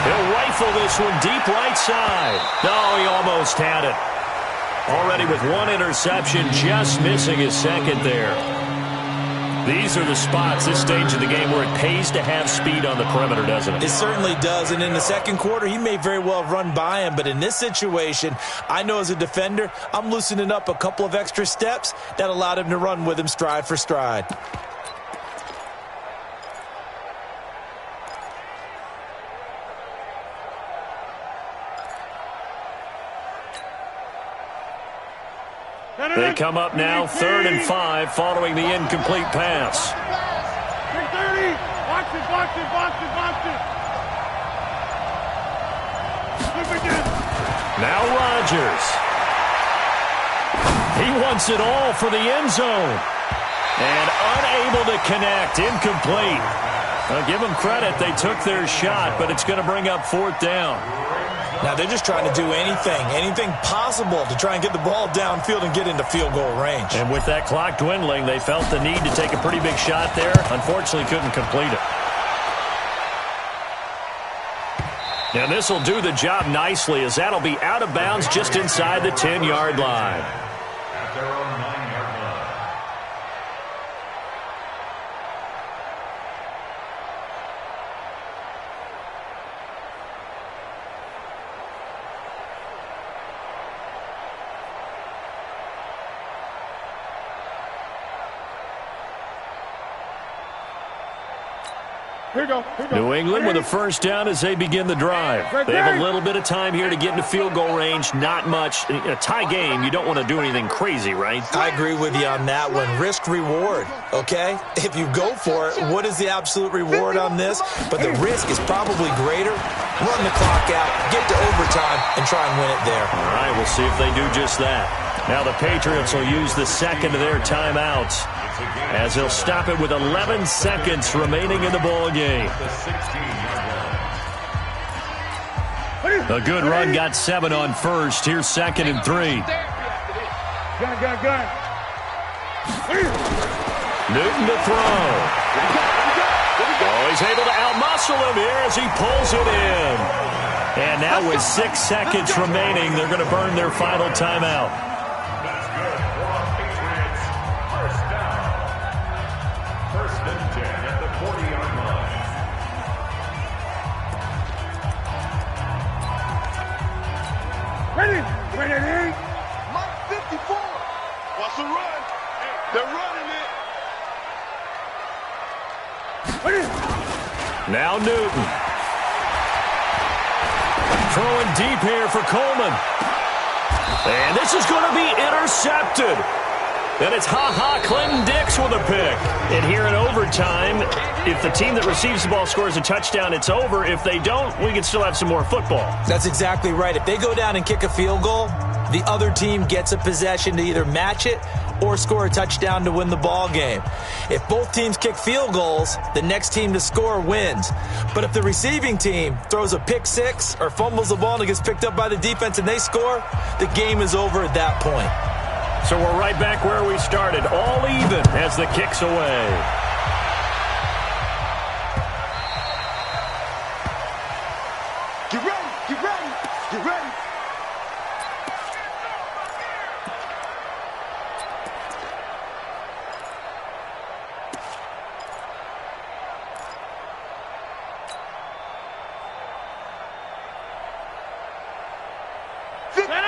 He'll rifle this one deep right side. No, he almost had it. Already with 1 interception, just missing his 2nd there. These are the spots, this stage of the game, where it pays to have speed on the perimeter, doesn't it? It certainly does, and in the 2nd quarter, he may very well run by him, but in this situation, I know as a defender, I'm loosening up a couple of extra steps that allowed him to run with him stride for stride. They come up now, 3rd and 5, following the incomplete pass. 30. Box it. Now Rodgers. He wants it all for the end zone. And unable to connect, incomplete. Now give them credit, they took their shot, but it's going to bring up 4th down. Now they're just trying to do anything possible to try and get the ball downfield and get into field goal range. And with that clock dwindling, they felt the need to take a pretty big shot there. Unfortunately, couldn't complete it. And this will do the job nicely as that'll be out of bounds just inside the 10-yard line. At their own 9-yard line. Here you go. New England with a 1st down as they begin the drive. They have a little bit of time here to get into field goal range. Not much. In a tie game, you don't want to do anything crazy, right? I agree with you on that one. Risk-reward, okay? If you go for it, what is the absolute reward on this? But the risk is probably greater. Run the clock out, get to overtime, and try and win it there. All right, we'll see if they do just that. Now the Patriots will use the 2nd of their timeouts as they'll stop it with 11 seconds remaining in the ball game. The 16-yard line. A good run got 7 on first. Here's 2nd and 3. Gun. Newton to throw. Oh, he's able to outmuscle him here as he pulls it in. And now with 6 seconds remaining, they're going to burn their final timeout. That's good for Patriots. First down. 1st and 10 at the 40-yard line. Ready. Mike 54. What's the run? They're running it. Now Newton. Throwing deep here for Coleman. And this is going to be intercepted. And it's Clinton-Dix with a pick. And here in overtime, if the team that receives the ball scores a touchdown, it's over. If they don't, we can still have some more football. That's exactly right. If they go down and kick a field goal, the other team gets a possession to either match it or score a touchdown to win the ball game. If both teams kick field goals, the next team to score wins. But if the receiving team throws a pick six or fumbles the ball and it gets picked up by the defense and they score, the game is over at that point. So we're right back where we started, all even as the kick's away. Get ready.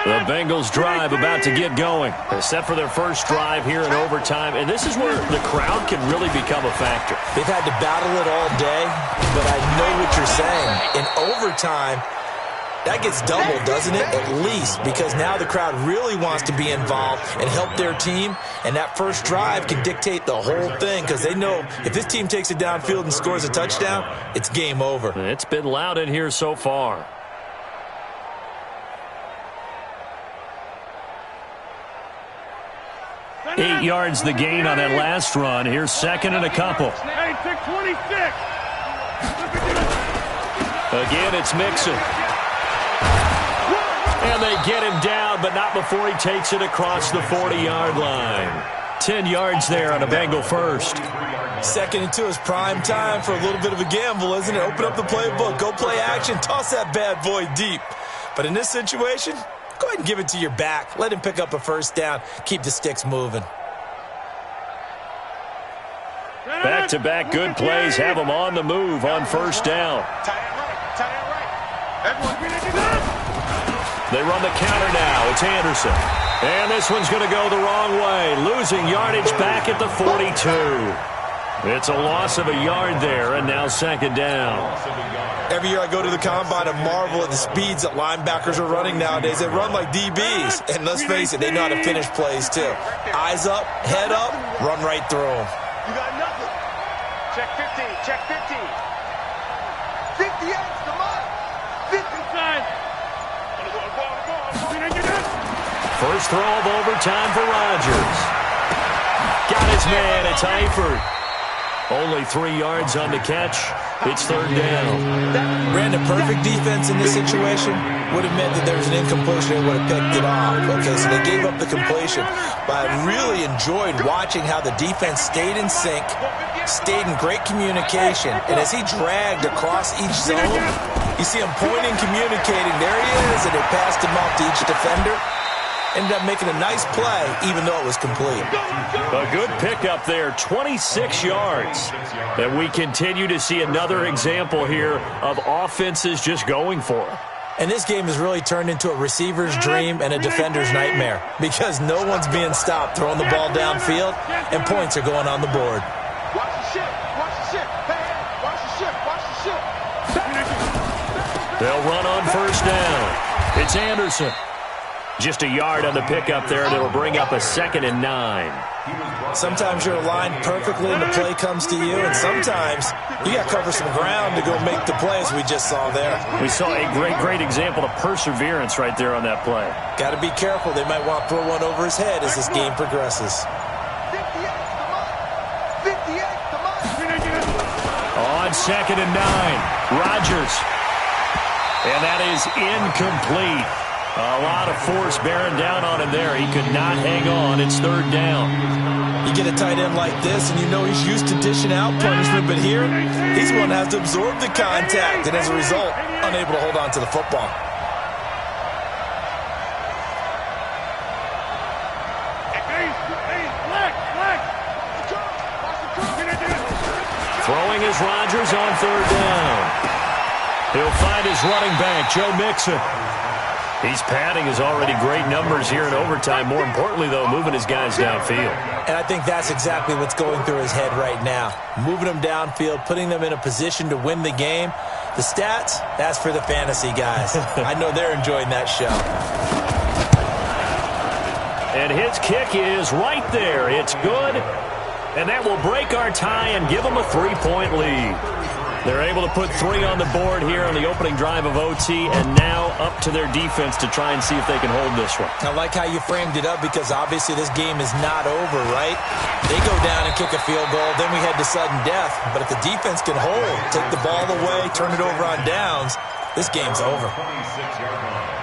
The Bengals drive about to get going. They're set for their first drive here in overtime, and this is where the crowd can really become a factor. They've had to battle it all day, but I know what you're saying. In overtime, that gets doubled, doesn't it? At least, because now the crowd really wants to be involved and help their team, and that first drive can dictate the whole thing because they know if this team takes it downfield and scores a touchdown, it's game over. It's been loud in here so far. 8 yards the gain on that last run. Here's 2nd and a couple. Hey, 626. Again, it's Mixon. And they get him down, but not before he takes it across the 40-yard line. 10 yards there on a Bengal first. 2nd and 2 is prime time for a little bit of a gamble, isn't it? Open up the playbook, go play action, toss that bad boy deep. But in this situation, go ahead and give it to your back. Let him pick up a first down. Keep the sticks moving. Back-to-back good plays have them on the move on first down. Tight end right. They run the counter now. It's Anderson. And this one's going to go the wrong way. Losing yardage back at the 42. It's a loss of a yard there, and now 2nd down. Every year I go to the combine and marvel at the speeds that linebackers are running nowadays. They run like DBs. And let's face it, they know how to finish plays too. Eyes up, head up, run right through them. You got nothing. Check 15. 58's the mark. 50. First throw of overtime for Rodgers. Got his man. It's Eifert. Only 3 yards on the catch. It's 3rd down. Ran a perfect defense in this situation. Would have meant that there was an incompletion and would have picked it off. Okay, so they gave up the completion. But I really enjoyed watching how the defense stayed in sync, stayed in great communication. And as he dragged across each zone, you see him pointing, communicating. There he is, and they passed him off to each defender. Ended up making a nice play, even though it was complete. A good pickup there, 26 yards. And we continue to see another example here of offenses just going for it. And this game has really turned into a receiver's dream and a defender's nightmare because no one's being stopped throwing the ball downfield, and points are going on the board. Watch the ship. Hey, watch the ship. They'll run on first down. It's Anderson. Just a yard on the pickup there, and it'll bring up a 2nd and 9. Sometimes you're aligned perfectly and the play comes to you, and sometimes you got to cover some ground to go make the play, as we just saw there. We saw a great example of perseverance right there on that play. Got to be careful. They might want to throw one over his head as this game progresses. 58's the mark. On 2nd and 9, Rodgers. And that is incomplete. A lot of force bearing down on him there. He could not hang on. It's third down. You get a tight end like this, and you know he's used to dishing out punishment, but here, he's the one that has to absorb the contact, and as a result, unable to hold on to the football. Throwing is Rodgers on third down. He'll find his running back, Joe Mixon. He's padding his already great numbers here in overtime. More importantly, though, moving his guys downfield. And I think that's exactly what's going through his head right now. Moving them downfield, putting them in a position to win the game. The stats, that's for the fantasy guys. I know they're enjoying that show. And his kick is right there. It's good. And that will break our tie and give them a 3-point lead. They're able to put 3 on the board here on the opening drive of OT, and now up to their defense to try and see if they can hold this one. I like how you framed it up because obviously this game is not over, right? They go down and kick a field goal, then we head to sudden death. But if the defense can hold, take the ball away, turn it over on downs, this game's over. 26-yard line.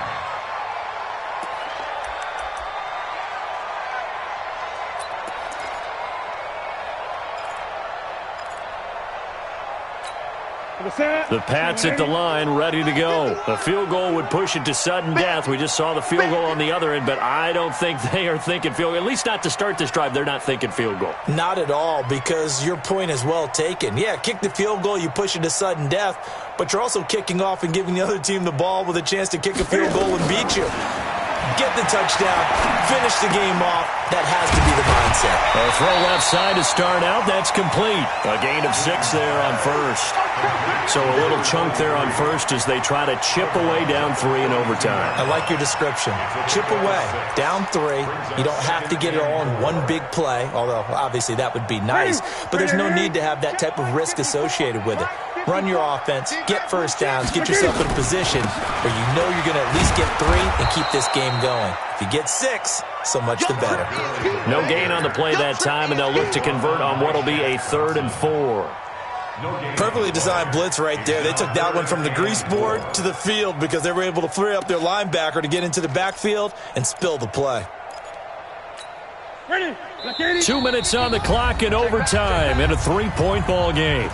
The Pats at the line, ready to go. A field goal would push it to sudden death. We just saw the field goal on the other end, but I don't think they are thinking field goal. At least not to start this drive. They're not thinking field goal. Not at all, because your point is well taken. Yeah, kick the field goal, you push it to sudden death, but you're also kicking off and giving the other team the ball with a chance to kick a field goal and beat you. Get the touchdown, finish the game off. That has to be the mindset. A throw left side to start out. That's complete. A gain of 6 there on first. So a little chunk there on first as they try to chip away down 3 in overtime. I like your description. Chip away, down 3. You don't have to get it all in one big play, although obviously that would be nice. But there's no need to have that type of risk associated with it. Run your offense, get first downs, get yourself in a position where you know you're going to at least get 3 and keep this game going. If you get 6, so much the better. No gain on the play that time, and they'll look to convert on what will be a 3rd and 4. Perfectly designed blitz right there. They took that one from the grease board to the field because they were able to free up their linebacker to get into the backfield and spill the play. 2 minutes on the clock in overtime in a 3-point ball game.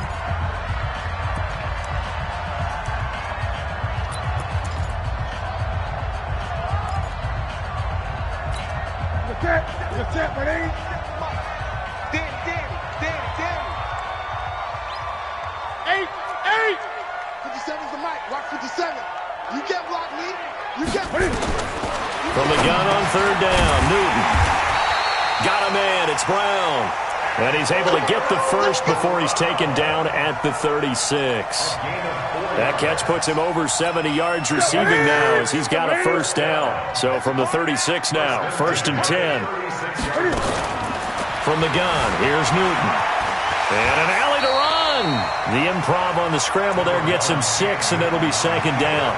From the gun on third down, Newton. Got a man, it's Brown. And he's able to get the first before he's taken down at the 36. That catch puts him over 70 yards receiving now as he's got a first down. So from the 36 now, 1st and 10. From the gun, here's Newton. And an alley to run. The improv on the scramble there gets him 6, and it'll be 2nd down.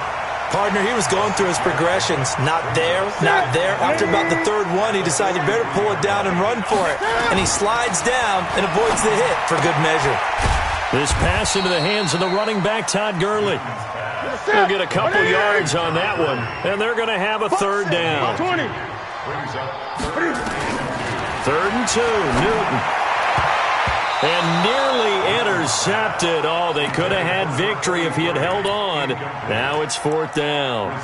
Partner, he was going through his progressions. Not there, not there. After about the 3rd one, he decided better pull it down and run for it. And he slides down and avoids the hit for good measure. This pass into the hands of the running back, Todd Gurley. They'll get a couple yards on that one, and they're going to have a 3rd down. 3rd and 2, Newton. And nearly intercepted. Oh, they could have had victory if he had held on. Now it's 4th down.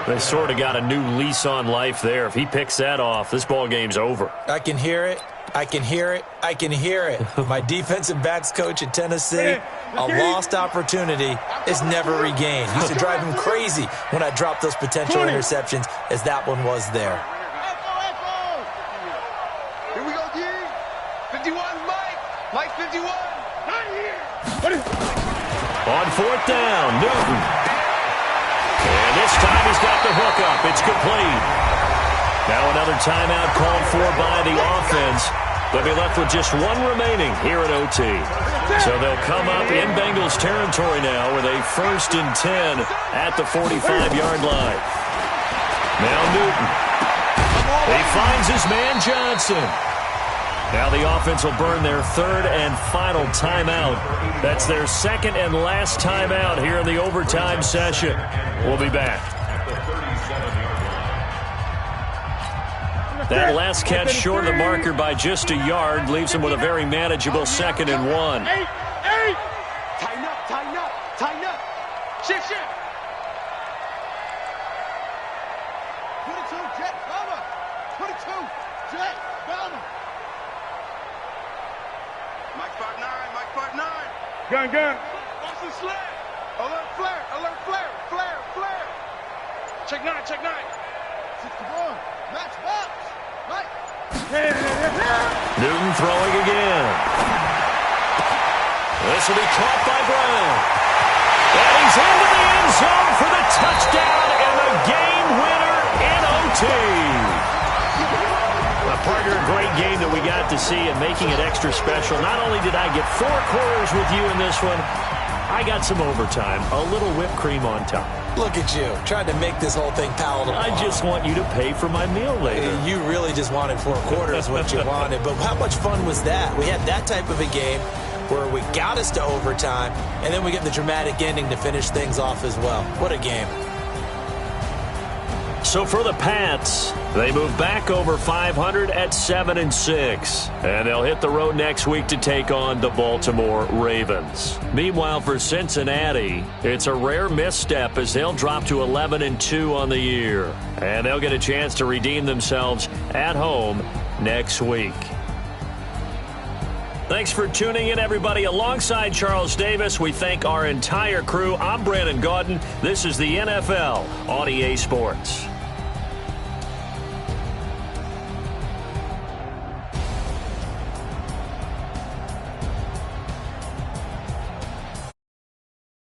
They sort of got a new lease on life there. If he picks that off, this ball game's over. I can hear it. I can hear it. I can hear it. My defensive backs coach at Tennessee, a lost opportunity is never regained. Used to drive him crazy when I dropped those potential interceptions, as that one was there. Here we go, G. 51, Mike 51. Not here. On 4th down, Newton. And this time he's got the hook up. It's complete. Now another timeout called for by the offense. They'll be left with just 1 remaining here at OT. So they'll come up in Bengals territory now with a 1st and 10 at the 45-yard line. Now Newton. He finds his man Johnson. Now the offense will burn their third and final timeout. That's their second and last timeout here in the overtime session. We'll be back. That last catch short of the marker by just a yard leaves them with a very manageable 2nd and 1. Tighten up, tighten up, tighten up. Shift, shift. 22, Jet, Bama. 22, Jet, Bama. Mike 5'9", Mike 5'9". Gun. Watch the slant. Alert flare, flare. Check 9, check 9. 61, match box. Mike. Newton throwing again. This will be caught by Brown. And he's into the end zone for the touchdown and the game winner in OT. Partner, a great game that we got to see and making it extra special. Not only did I get 4 quarters with you in this one, I got some overtime, a little whipped cream on top. Look at you, trying to make this whole thing palatable. I just want you to pay for my meal later. You really just wanted 4 quarters, what you wanted. But how much fun was that? We had that type of a game where we got us to overtime, and then we get the dramatic ending to finish things off as well. What a game. So for the Pats, they move back over 500 at 7-6. And they'll hit the road next week to take on the Baltimore Ravens. Meanwhile, for Cincinnati, it's a rare misstep as they'll drop to 11-2 on the year. And they'll get a chance to redeem themselves at home next week. Thanks for tuning in, everybody. Alongside Charles Davis, we thank our entire crew. I'm Brandon Gaudin. This is the NFL on EA Sports.